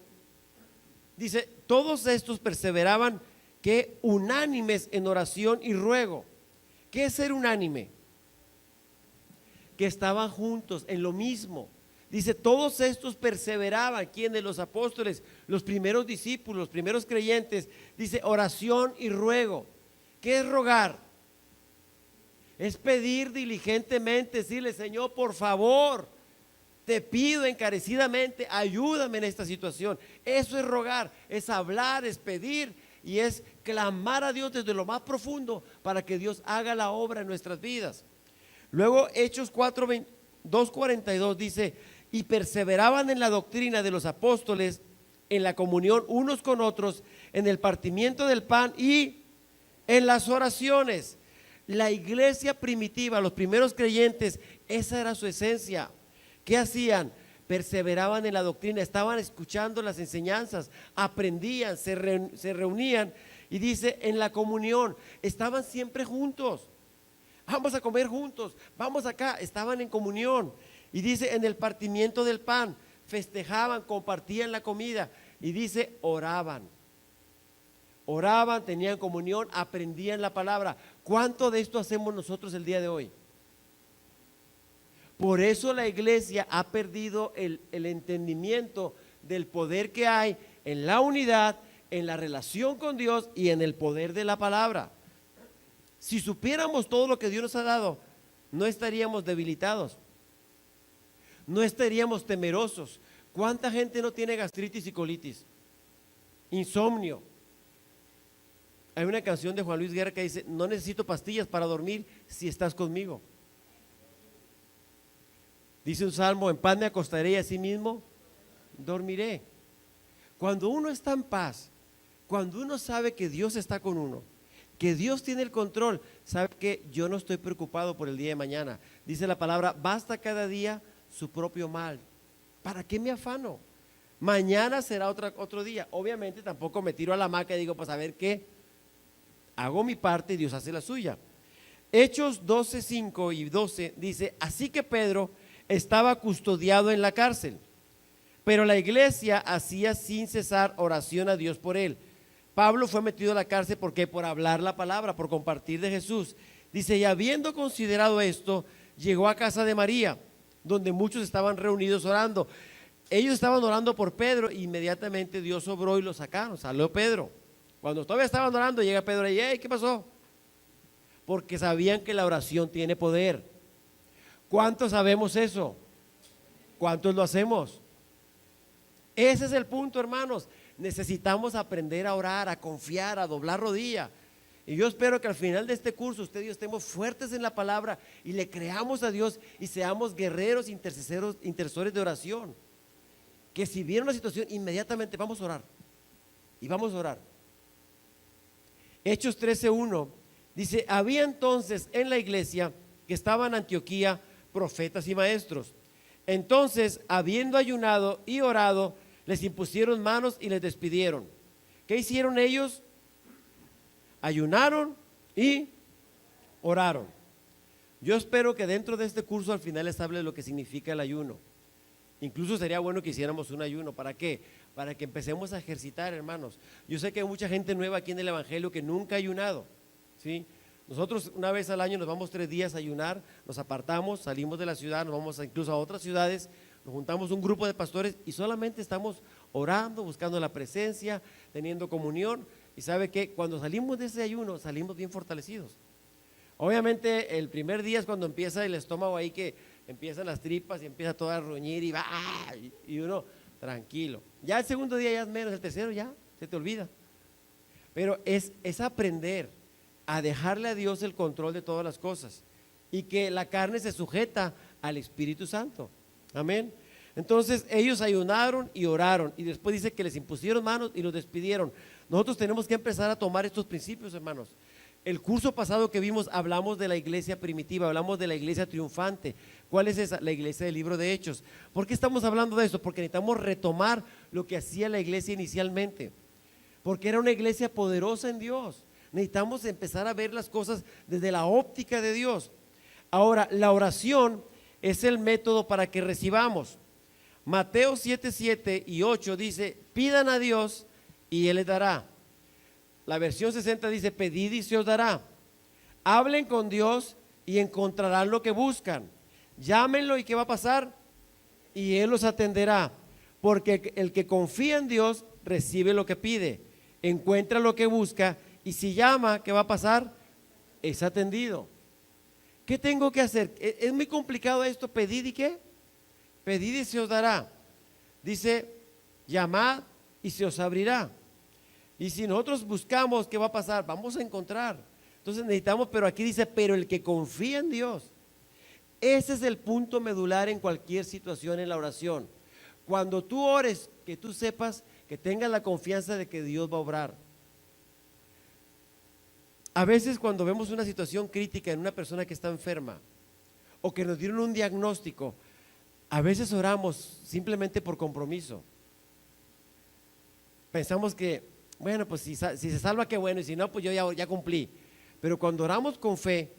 dice, todos estos perseveraban que unánimes en oración y ruego. ¿Qué es ser unánime? Que estaban juntos en lo mismo. Dice, todos estos perseveraban. ¿Quiénes? Los apóstoles, los primeros discípulos, los primeros creyentes. Dice, oración y ruego. ¿Qué es rogar? Es pedir diligentemente, decirle, Señor, por favor, te pido encarecidamente, ayúdame en esta situación. Eso es rogar, es hablar, es pedir y es clamar a Dios desde lo más profundo para que Dios haga la obra en nuestras vidas. Luego Hechos 2:42 dice, y perseveraban en la doctrina de los apóstoles, en la comunión unos con otros, en el partimiento del pan y en las oraciones. La iglesia primitiva, los primeros creyentes, esa era su esencia. ¿Qué hacían? Perseveraban en la doctrina, estaban escuchando las enseñanzas, aprendían, se reunían y dice en la comunión, estaban siempre juntos. Vamos a comer juntos, vamos acá, estaban en comunión. Y dice en el partimiento del pan, festejaban, compartían la comida y dice oraban. Oraban, tenían comunión, aprendían la palabra. ¿Cuánto de esto hacemos nosotros el día de hoy? Por eso la iglesia ha perdido el entendimiento del poder que hay en la unidad, en la relación con Dios y en el poder de la palabra. Si supiéramos todo lo que Dios nos ha dado, no estaríamos debilitados, no estaríamos temerosos. ¿Cuánta gente no tiene gastritis y colitis? Insomnio. Hay una canción de Juan Luis Guerra que dice, no necesito pastillas para dormir si estás conmigo. Dice un salmo, en paz me acostaré y así mismo dormiré. Cuando uno está en paz, cuando uno sabe que Dios está con uno, que Dios tiene el control, sabe que yo no estoy preocupado por el día de mañana. Dice la palabra, basta cada día su propio mal. ¿Para qué me afano? Mañana será otro día. Obviamente tampoco me tiro a la hamaca y digo, pues a ver qué. Hago mi parte y Dios hace la suya. Hechos 12:5 y 12 dice, así que Pedro estaba custodiado en la cárcel, pero la iglesia hacía sin cesar oración a Dios por él. Pablo fue metido a la cárcel porque por hablar la palabra, por compartir de Jesús. Dice, y habiendo considerado esto, llegó a casa de María, donde muchos estaban reunidos orando. Ellos estaban orando por Pedro e inmediatamente Dios obró y lo sacaron, salió Pedro. Cuando todavía estaban orando, llega Pedro y hey, ¿qué pasó? Porque sabían que la oración tiene poder. ¿Cuántos sabemos eso? ¿Cuántos lo hacemos? Ese es el punto, hermanos. Necesitamos aprender a orar, a confiar, a doblar rodilla. Y yo espero que al final de este curso usted y yo estemos fuertes en la palabra y le creamos a Dios y seamos guerreros, intercesores de oración. Que si viene una situación, inmediatamente vamos a orar. Y vamos a orar. Hechos 13:1 dice, había entonces en la iglesia que estaba en Antioquía profetas y maestros. Entonces, habiendo ayunado y orado, les impusieron manos y les despidieron. ¿Qué hicieron ellos? Ayunaron y oraron. Yo espero que dentro de este curso al final les hable de lo que significa el ayuno. Incluso sería bueno que hiciéramos un ayuno. ¿Para qué? Para que empecemos a ejercitar, hermanos. Yo sé que hay mucha gente nueva aquí en el Evangelio que nunca ha ayunado, ¿sí? Nosotros una vez al año nos vamos 3 días a ayunar, nos apartamos, salimos de la ciudad, nos vamos incluso a otras ciudades, nos juntamos un grupo de pastores y solamente estamos orando, buscando la presencia, teniendo comunión. Y sabe que cuando salimos de ese ayuno, salimos bien fortalecidos. Obviamente el primer día es cuando empieza el estómago ahí, que empiezan las tripas y empieza todo a ruñir y va, y uno tranquilo. Ya el segundo día ya es menos, el tercero ya se te olvida. Pero es aprender a dejarle a Dios el control de todas las cosas y que la carne se sujeta al Espíritu Santo. Amén. Entonces ellos ayunaron y oraron, y después dice que les impusieron manos y los despidieron. Nosotros tenemos que empezar a tomar estos principios, hermanos. El curso pasado que vimos hablamos de la iglesia primitiva, hablamos de la iglesia triunfante. ¿Cuál es esa? La iglesia del libro de Hechos. ¿Por qué estamos hablando de esto? Porque necesitamos retomar lo que hacía la iglesia inicialmente, porque era una iglesia poderosa en Dios. Necesitamos empezar a ver las cosas desde la óptica de Dios. Ahora, la oración es el método para que recibamos. Mateo 7:7 y 8 dice: pidan a Dios y Él les dará. La versión 60 dice: pedid y se os dará. Hablen con Dios y encontrarán lo que buscan. Llámenlo, y ¿qué va a pasar? Y Él los atenderá. Porque el que confía en Dios recibe lo que pide, encuentra lo que busca, y si llama, ¿qué va a pasar? Es atendido. ¿Qué tengo que hacer? Es muy complicado esto. ¿Pedid y qué? Pedid y se os dará. Dice: llamad y se os abrirá. Y si nosotros buscamos, ¿qué va a pasar? Vamos a encontrar. Entonces necesitamos, pero aquí dice: pero el que confía en Dios. Ese es el punto medular en cualquier situación en la oración. Cuando tú ores, que tú sepas, que tengas la confianza de que Dios va a obrar. A veces cuando vemos una situación crítica en una persona que está enferma, o que nos dieron un diagnóstico, a veces oramos simplemente por compromiso. Pensamos que, bueno, pues si se salva, qué bueno, y si no, pues yo ya cumplí. Pero cuando oramos con fe,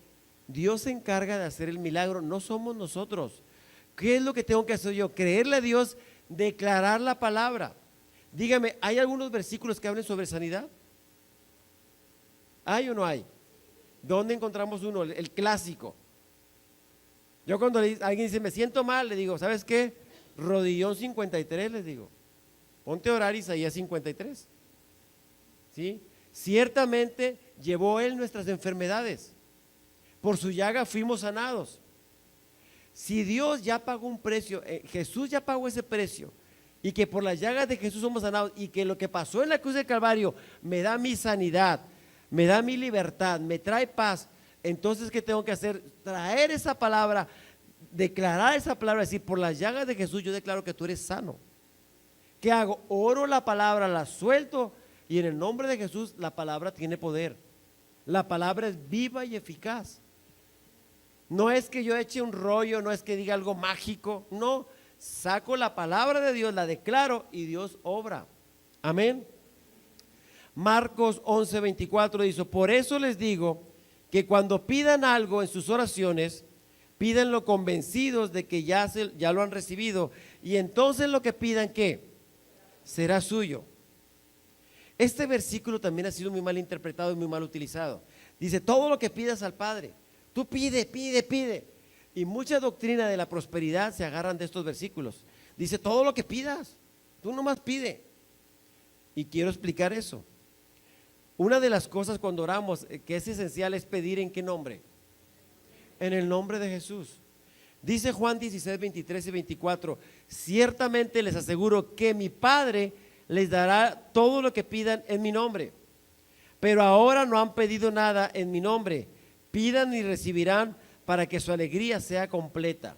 Dios se encarga de hacer el milagro, no somos nosotros. ¿Qué es lo que tengo que hacer yo? Creerle a Dios, declarar la palabra. Dígame, ¿hay algunos versículos que hablen sobre sanidad? ¿Hay o no hay? ¿Dónde encontramos uno? El clásico. Yo cuando alguien dice: me siento mal, le digo: ¿sabes qué? Rodillón 53, les digo. Ponte a orar Isaías 53. ¿Sí? Ciertamente llevó Él nuestras enfermedades, por su llaga fuimos sanados. Si Dios ya pagó un precio, Jesús ya pagó ese precio, y que por las llagas de Jesús somos sanados, y que lo que pasó en la cruz del Calvario me da mi sanidad, me da mi libertad, me trae paz, entonces ¿qué tengo que hacer? Traer esa palabra, declarar esa palabra, decir: por las llagas de Jesús yo declaro que tú eres sano. ¿Qué hago? Oro la palabra, la suelto, y en el nombre de Jesús la palabra tiene poder. La palabra es viva y eficaz. No es que yo eche un rollo, no es que diga algo mágico, no, saco la palabra de Dios, la declaro y Dios obra. Amén. Marcos 11:24 dice: por eso les digo que cuando pidan algo en sus oraciones, pídanlo convencidos de que ya lo han recibido, y entonces lo que pidan, ¿qué? Será suyo. Este versículo también ha sido muy mal interpretado y muy mal utilizado. Dice: todo lo que pidas al Padre, tú pide, pide, pide. Y mucha doctrina de la prosperidad se agarran de estos versículos. Dice: todo lo que pidas, tú nomás pide. Y quiero explicar eso. Una de las cosas cuando oramos que es esencial es pedir ¿en qué nombre? En el nombre de Jesús. Dice Juan 16, 23 y 24: ciertamente les aseguro que mi Padre les dará todo lo que pidan en mi nombre. Pero ahora no han pedido nada en mi nombre. Pidan y recibirán, para que su alegría sea completa.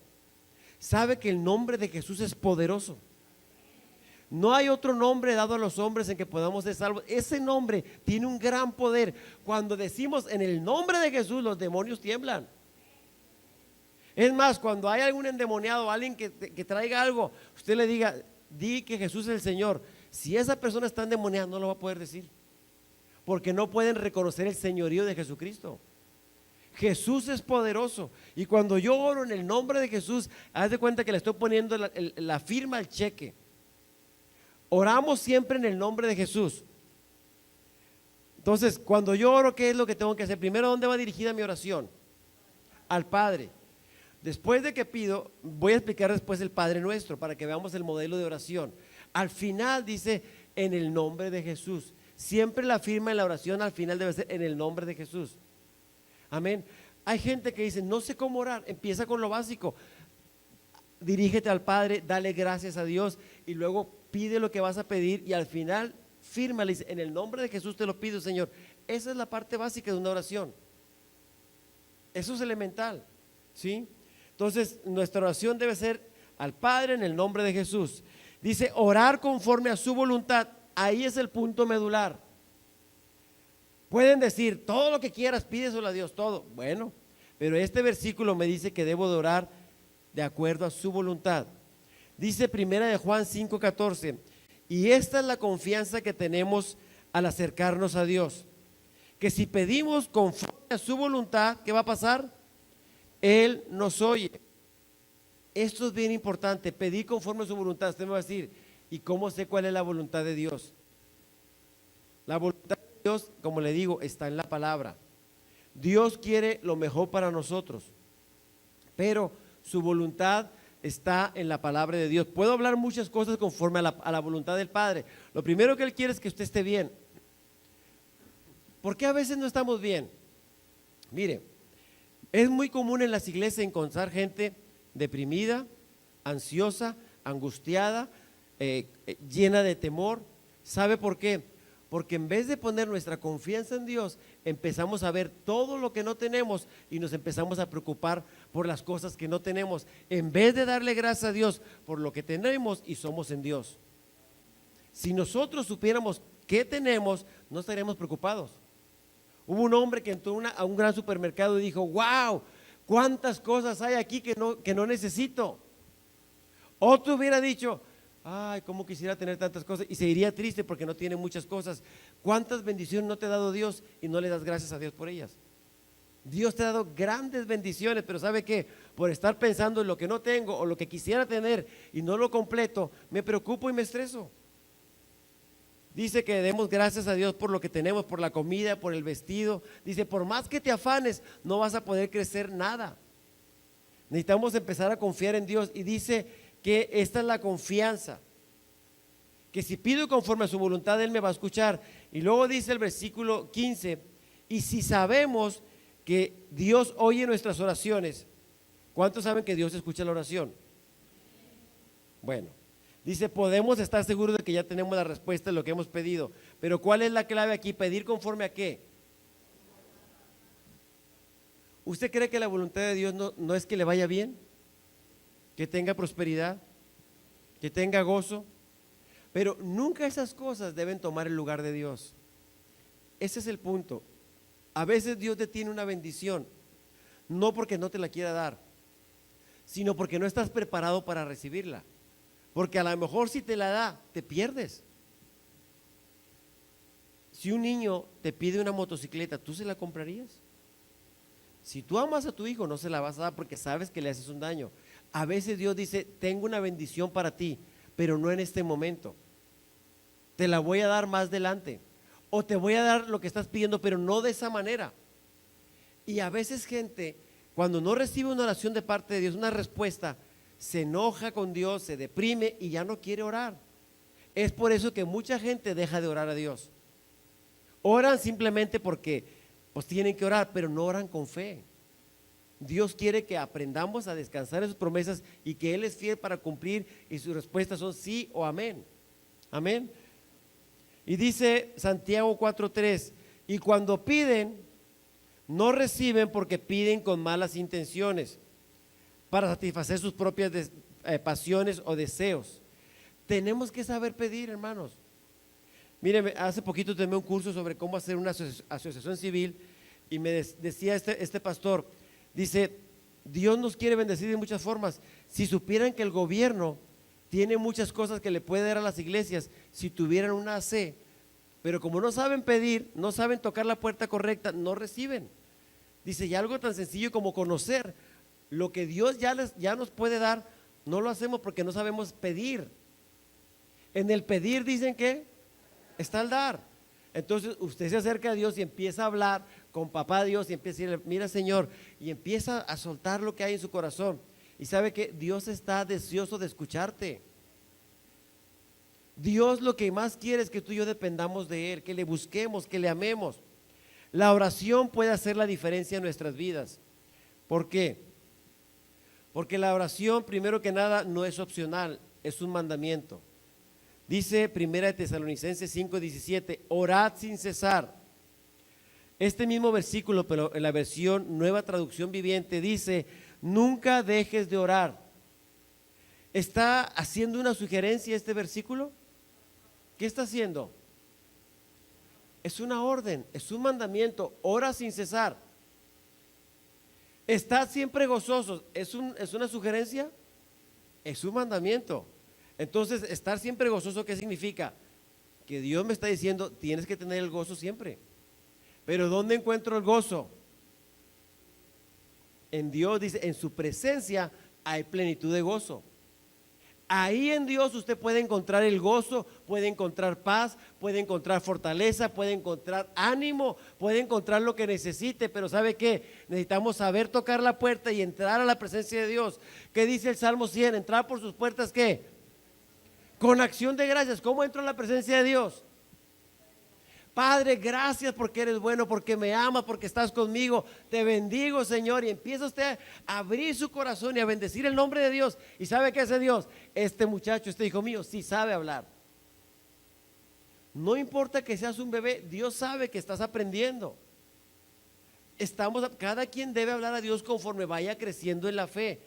¿Sabe que el nombre de Jesús es poderoso? No hay otro nombre dado a los hombres en que podamos ser salvos. Ese nombre tiene un gran poder. Cuando decimos en el nombre de Jesús, los demonios tiemblan. Es más, cuando hay algún endemoniado, alguien que traiga algo, usted le diga: di que Jesús es el Señor. Si esa persona está endemoniada, no lo va a poder decir, porque no pueden reconocer el señorío de Jesucristo. Jesús es poderoso, y cuando yo oro en el nombre de Jesús, haz de cuenta que le estoy poniendo la firma al cheque. Oramos siempre en el nombre de Jesús. Entonces, cuando yo oro, ¿qué es lo que tengo que hacer? Primero, ¿dónde va dirigida mi oración? Al Padre. Después de que pido, voy a explicar después el Padre Nuestro, para que veamos el modelo de oración. Al final dice, en el nombre de Jesús. Siempre la firma en la oración al final debe ser en el nombre de Jesús. Amén. Hay gente que dice, no sé cómo orar. Empieza con lo básico. Dirígete al Padre, dale gracias a Dios y luego pide lo que vas a pedir y al final firma, le dice, en el nombre de Jesús te lo pido, Señor. Esa es la parte básica de una oración. Eso es elemental, ¿sí? Entonces, nuestra oración debe ser al Padre en el nombre de Jesús. Dice, orar conforme a su voluntad. Ahí es el punto medular. Pueden decir, todo lo que quieras, pídeselo a Dios, todo. Bueno, pero este versículo me dice que debo de orar de acuerdo a su voluntad. Dice primera de Juan 5:14, y esta es la confianza que tenemos al acercarnos a Dios, que si pedimos conforme a su voluntad, ¿qué va a pasar? Él nos oye. Esto es bien importante, pedir conforme a su voluntad. Usted me va a decir, ¿y cómo sé cuál es la voluntad de Dios? La voluntad de Dios, como le digo, está en la palabra. Dios quiere lo mejor para nosotros, pero su voluntad está en la palabra de Dios. Puedo hablar muchas cosas conforme a la voluntad del Padre. Lo primero que Él quiere es que usted esté bien. ¿Por qué a veces no estamos bien? Mire, es muy común en las iglesias encontrar gente deprimida, ansiosa, angustiada, llena de temor. ¿Sabe por qué? Porque en vez de poner nuestra confianza en Dios, empezamos a ver todo lo que no tenemos y nos empezamos a preocupar por las cosas que no tenemos, en vez de darle gracias a Dios por lo que tenemos y somos en Dios. Si nosotros supiéramos qué tenemos, no estaríamos preocupados. Hubo un hombre que entró a un gran supermercado y dijo, wow, cuántas cosas hay aquí que no necesito. Otro hubiera dicho, ay, cómo quisiera tener tantas cosas, y se iría triste porque no tiene muchas cosas. ¿Cuántas bendiciones no te ha dado Dios y no le das gracias a Dios por ellas? Dios te ha dado grandes bendiciones, pero ¿sabe qué? Por estar pensando en lo que no tengo o lo que quisiera tener y no lo completo, me preocupo y me estreso. Dice que demos gracias a Dios por lo que tenemos, por la comida, por el vestido. Dice, por más que te afanes, no vas a poder crecer nada. Necesitamos empezar a confiar en Dios y dice que esta es la confianza, que si pido conforme a su voluntad, Él me va a escuchar. Y luego dice el versículo 15, y si sabemos que Dios oye nuestras oraciones, ¿cuántos saben que Dios escucha la oración? Bueno, dice, podemos estar seguros de que ya tenemos la respuesta de lo que hemos pedido, pero ¿cuál es la clave aquí? ¿Pedir conforme a qué? ¿Usted cree que la voluntad de Dios no es que le vaya bien? Que tenga prosperidad, que tenga gozo, pero nunca esas cosas deben tomar el lugar de Dios. Ese es el punto. A veces Dios te tiene una bendición, no porque no te la quiera dar, sino porque no estás preparado para recibirla. Porque a lo mejor si te la da, te pierdes. Si un niño te pide una motocicleta, ¿tú se la comprarías? Si tú amas a tu hijo, no se la vas a dar porque sabes que le haces un daño. A veces Dios dice, tengo una bendición para ti, pero no en este momento. Te la voy a dar más adelante. O te voy a dar lo que estás pidiendo, pero no de esa manera. Y a veces gente, cuando no recibe una oración de parte de Dios, una respuesta, se enoja con Dios, se deprime y ya no quiere orar. Es por eso que mucha gente deja de orar a Dios. Oran simplemente porque pues tienen que orar, pero no oran con fe. Dios quiere que aprendamos a descansar en sus promesas y que Él es fiel para cumplir y sus respuestas son sí o amén. Amén. Y dice Santiago 4:3, y cuando piden, no reciben porque piden con malas intenciones para satisfacer sus propias pasiones o deseos. Tenemos que saber pedir, hermanos. Miren, hace poquito tomé un curso sobre cómo hacer una asociación civil y me decía este pastor, dice, Dios nos quiere bendecir de muchas formas. Si supieran que el gobierno tiene muchas cosas que le puede dar a las iglesias, si tuvieran una AC, pero como no saben pedir, no saben tocar la puerta correcta, no reciben. Dice, y algo tan sencillo como conocer lo que Dios ya nos puede dar, no lo hacemos porque no sabemos pedir. En el pedir dicen que está el dar. Entonces usted se acerca a Dios y empieza a hablar con papá Dios y empieza a decirle, mira Señor, y empieza a soltar lo que hay en su corazón. Y sabe que Dios está deseoso de escucharte. Dios lo que más quiere es que tú y yo dependamos de Él, que le busquemos, que le amemos. La oración puede hacer la diferencia en nuestras vidas. ¿Por qué? Porque la oración, primero que nada, no es opcional, es un mandamiento. Dice 1 Tesalonicenses 5:17, orad sin cesar. Este mismo versículo, pero en la versión Nueva Traducción Viviente, dice, nunca dejes de orar. ¿Está haciendo una sugerencia este versículo? ¿Qué está haciendo? Es una orden, es un mandamiento, ora sin cesar. Estad siempre gozosos, ¿es una sugerencia? Es un mandamiento. Entonces, estar siempre gozoso, ¿qué significa? Que Dios me está diciendo, tienes que tener el gozo siempre. Pero ¿dónde encuentro el gozo? En Dios, dice, en su presencia hay plenitud de gozo. Ahí en Dios usted puede encontrar el gozo, puede encontrar paz, puede encontrar fortaleza, puede encontrar ánimo, puede encontrar lo que necesite, pero ¿sabe qué? Necesitamos saber tocar la puerta y entrar a la presencia de Dios. ¿Qué dice el Salmo 100? Entrar por sus puertas, ¿qué? Con acción de gracias. ¿Cómo entro a la presencia de Dios? Padre, gracias porque eres bueno, porque me amas, porque estás conmigo. Te bendigo, Señor. Y empieza usted a abrir su corazón y a bendecir el nombre de Dios. ¿Y sabe qué hace Dios? Este muchacho, este hijo mío, sí sabe hablar. No importa que seas un bebé, Dios sabe que estás aprendiendo. Cada quien debe hablar a Dios conforme vaya creciendo en la fe.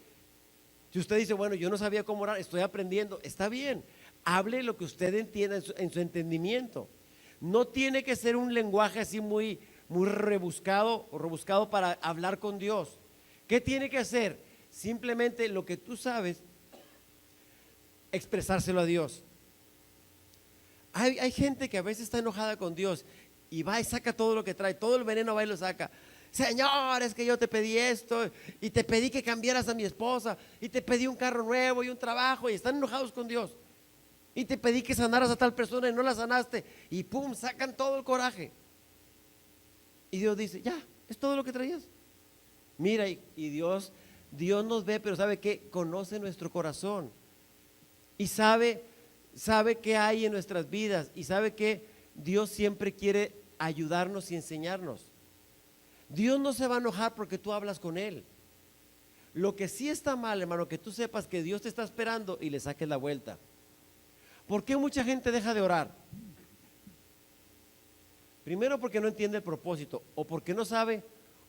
Si usted dice, bueno, yo no sabía cómo orar, estoy aprendiendo, está bien. Hable lo que usted entienda en su entendimiento. No tiene que ser un lenguaje así muy rebuscado para hablar con Dios. ¿Qué tiene que hacer? Simplemente lo que tú sabes, expresárselo a Dios. Hay gente que a veces está enojada con Dios y va y saca todo lo que trae, todo el veneno va y lo saca. Señor, es que yo te pedí esto y te pedí que cambiaras a mi esposa y te pedí un carro nuevo y un trabajo, y están enojados con Dios. Y te pedí que sanaras a tal persona y no la sanaste, y pum, sacan todo el coraje. Y Dios dice, ya, es todo lo que traías. Mira, y Dios nos ve, pero ¿sabe qué? Conoce nuestro corazón y sabe qué hay en nuestras vidas, y sabe que Dios siempre quiere ayudarnos y enseñarnos. Dios no se va a enojar porque tú hablas con Él. Lo que sí está mal, hermano, que tú sepas que Dios te está esperando y le saques la vuelta. ¿Por qué mucha gente deja de orar? Primero porque no entiende el propósito, o porque no sabe,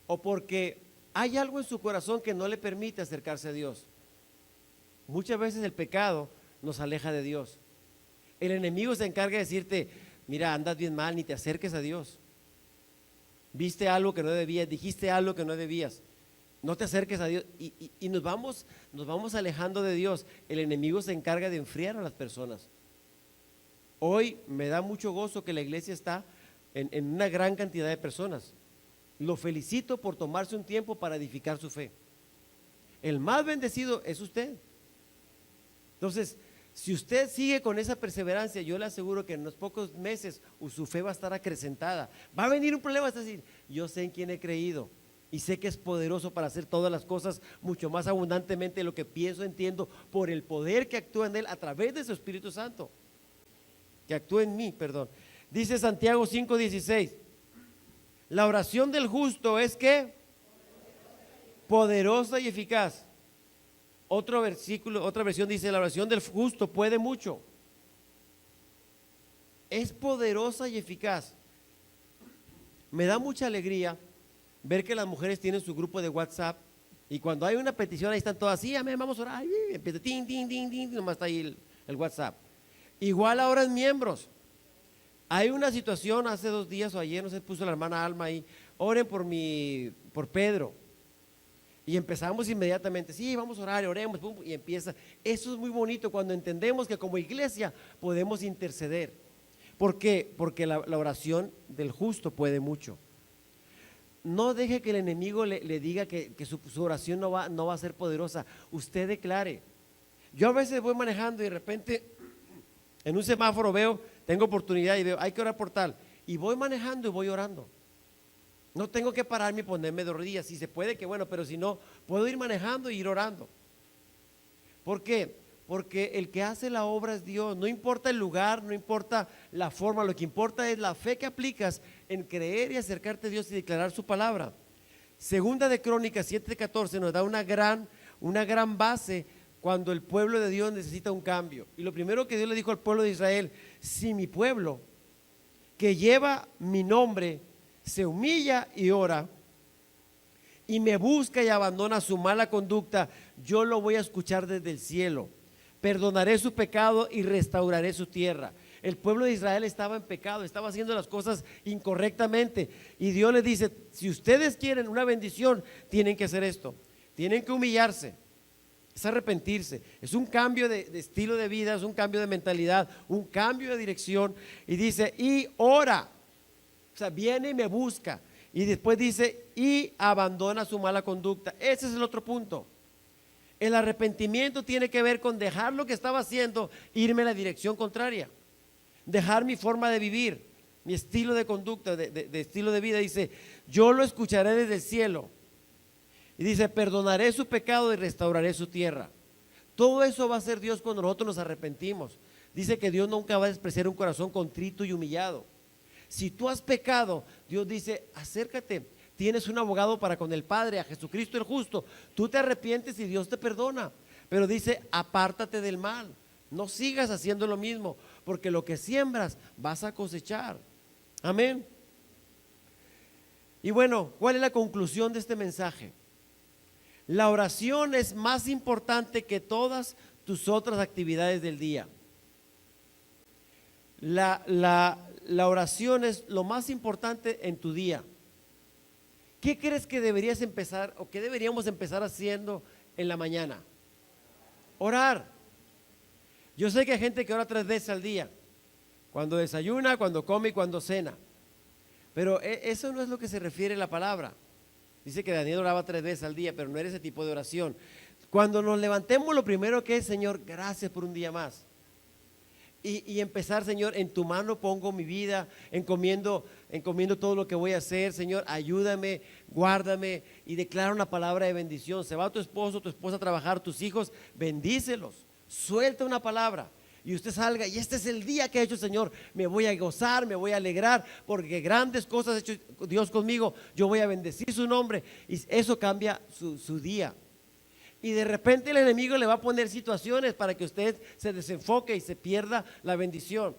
o porque hay algo en su corazón que no le permite acercarse a Dios. Muchas veces el pecado nos aleja de Dios. El enemigo se encarga de decirte, mira, andas bien mal, ni te acerques a Dios. Viste algo que no debías, dijiste algo que no debías, no te acerques a Dios, y nos vamos alejando de Dios. El enemigo se encarga de enfriar a las personas. Hoy me da mucho gozo que la iglesia está en una gran cantidad de personas. Lo felicito por tomarse un tiempo para edificar su fe. El más bendecido es usted. Entonces, si usted sigue con esa perseverancia, yo le aseguro que en unos pocos meses su fe va a estar acrecentada. Va a venir un problema, es decir, yo sé en quién he creído y sé que es poderoso para hacer todas las cosas mucho más abundantemente de lo que pienso, entiendo, por el poder que actúa en él a través de su Espíritu Santo. Que actúe en mí, perdón. Dice Santiago 5:16, la oración del justo es ¿qué? Poderosa y eficaz. Otro versículo, otra versión dice, la oración del justo puede mucho. Es poderosa y eficaz. Me da mucha alegría ver que las mujeres tienen su grupo de WhatsApp, y cuando hay una petición ahí están todas, sí, amén, vamos a orar, y empieza, tin, tin, tin, tin, nomás está ahí el WhatsApp. Igual ahora en miembros. Hay una situación hace 2 días o ayer, no sé, puso la hermana Alma ahí, oren por Pedro. Y empezamos inmediatamente, sí, vamos a orar, oremos, pum, y empieza. Eso es muy bonito cuando entendemos que como iglesia podemos interceder. ¿Por qué? Porque la oración del justo puede mucho. No deje que el enemigo le diga que su oración no va a ser poderosa. Usted declare. Yo a veces voy manejando y de repente en un semáforo tengo oportunidad y veo, hay que orar por tal. Y voy manejando y voy orando. No tengo que pararme y ponerme de rodillas. Si se puede, que bueno, pero si no, puedo ir manejando e ir orando. ¿Por qué? porque el que hace la obra es Dios. No importa el lugar, no importa la forma, lo que importa es la fe que aplicas en creer y acercarte a Dios y declarar su palabra. Segunda de Crónicas 7:14 nos da una gran base cuando el pueblo de Dios necesita un cambio. Y lo primero que Dios le dijo al pueblo de Israel: si mi pueblo, que lleva mi nombre, se humilla y ora y me busca y abandona su mala conducta, yo lo voy a escuchar desde el cielo, perdonaré su pecado y restauraré su tierra. El pueblo de Israel estaba en pecado, estaba haciendo las cosas incorrectamente, y Dios le dice: si ustedes quieren una bendición, tienen que hacer esto, tienen que humillarse, es arrepentirse, es un cambio de estilo de vida, es un cambio de mentalidad, un cambio de dirección. Y dice: y ora, o sea, viene y me busca. Y después dice: y abandona su mala conducta. Ese es el otro punto. El arrepentimiento tiene que ver con dejar lo que estaba haciendo, irme en la dirección contraria, dejar mi forma de vivir, mi estilo de conducta, de estilo de vida. Dice: yo lo escucharé desde el cielo. Y dice: perdonaré su pecado y restauraré su tierra. Todo eso va a hacer Dios cuando nosotros nos arrepentimos. Dice que Dios nunca va a despreciar un corazón contrito y humillado. Si tú has pecado, Dios dice: acércate, tienes un abogado para con el Padre, a Jesucristo el justo. Tú te arrepientes y Dios te perdona. Pero dice: apártate del mal, no sigas haciendo lo mismo, porque lo que siembras vas a cosechar. Amén. Y bueno, ¿cuál es la conclusión de este mensaje? La oración es más importante que todas tus otras actividades del día. La oración es lo más importante en tu día. ¿Qué crees que deberías empezar o qué deberíamos empezar haciendo en la mañana? Orar. Yo sé que hay gente que ora 3 veces al día, cuando desayuna, cuando come y cuando cena, pero eso no es lo que se refiere la palabra. Dice que Daniel oraba 3 veces al día, pero no era ese tipo de oración. Cuando nos levantemos, lo primero que es: Señor, gracias por un día más. Y empezar: Señor, en tu mano pongo mi vida, encomiendo todo lo que voy a hacer. Señor, ayúdame, guárdame, y declara una palabra de bendición. Se va tu esposo, tu esposa a trabajar, tus hijos, bendícelos, suelta una palabra. Y usted salga: y este es el día que ha hecho el Señor, me voy a gozar, me voy a alegrar, porque grandes cosas ha hecho Dios conmigo, yo voy a bendecir su nombre. Y eso cambia su día. Y de repente el enemigo le va a poner situaciones para que usted se desenfoque y se pierda la bendición.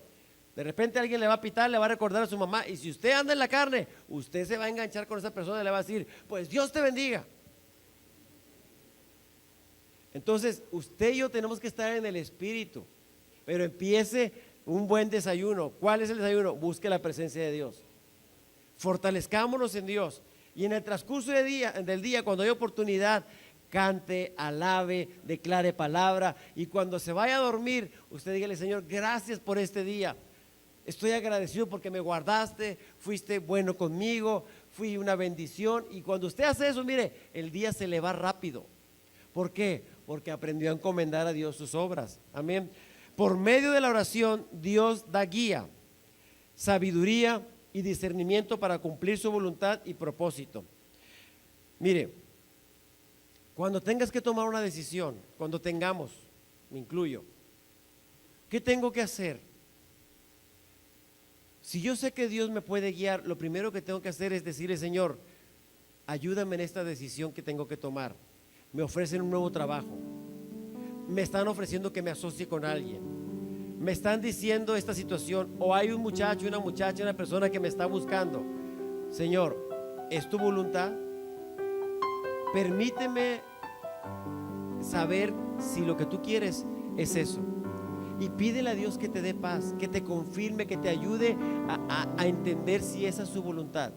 De repente alguien le va a pitar, le va a recordar a su mamá, y si usted anda en la carne, usted se va a enganchar con esa persona y le va a decir: pues Dios te bendiga. Entonces usted y yo tenemos que estar en el espíritu. Pero empiece un buen desayuno. ¿Cuál es el desayuno? Busque la presencia de Dios. Fortalezcámonos en Dios. Y en el transcurso del día, cuando hay oportunidad, cante, alabe, declare palabra. Y cuando se vaya a dormir, usted dígale: Señor, gracias por este día. Estoy agradecido porque me guardaste, fuiste bueno conmigo, fui una bendición. Y cuando usted hace eso, mire, el día se le va rápido. ¿Por qué? Porque aprendió a encomendar a Dios sus obras. Amén. Por medio de la oración, Dios da guía, sabiduría y discernimiento para cumplir su voluntad y propósito. Mire, cuando tengas que tomar una decisión, cuando tengamos, me incluyo, ¿qué tengo que hacer? Si yo sé que Dios me puede guiar, lo primero que tengo que hacer es decirle: Señor, ayúdame en esta decisión que tengo que tomar. Me ofrecen un nuevo trabajo, me están ofreciendo que me asocie con alguien, me están diciendo esta situación, o hay un muchacho, una muchacha, una persona que me está buscando. Señor, ¿es tu voluntad? Permíteme saber si lo que tú quieres es eso. Y pídele a Dios que te dé paz, que te confirme, que te ayude a entender si esa es su voluntad.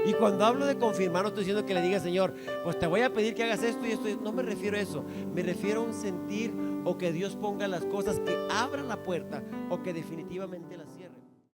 Y cuando hablo de confirmar, no estoy diciendo que le diga: Señor, pues te voy a pedir que hagas esto y esto. No me refiero a eso, me refiero a un sentir, o que Dios ponga las cosas, que abran la puerta o que definitivamente la cierre.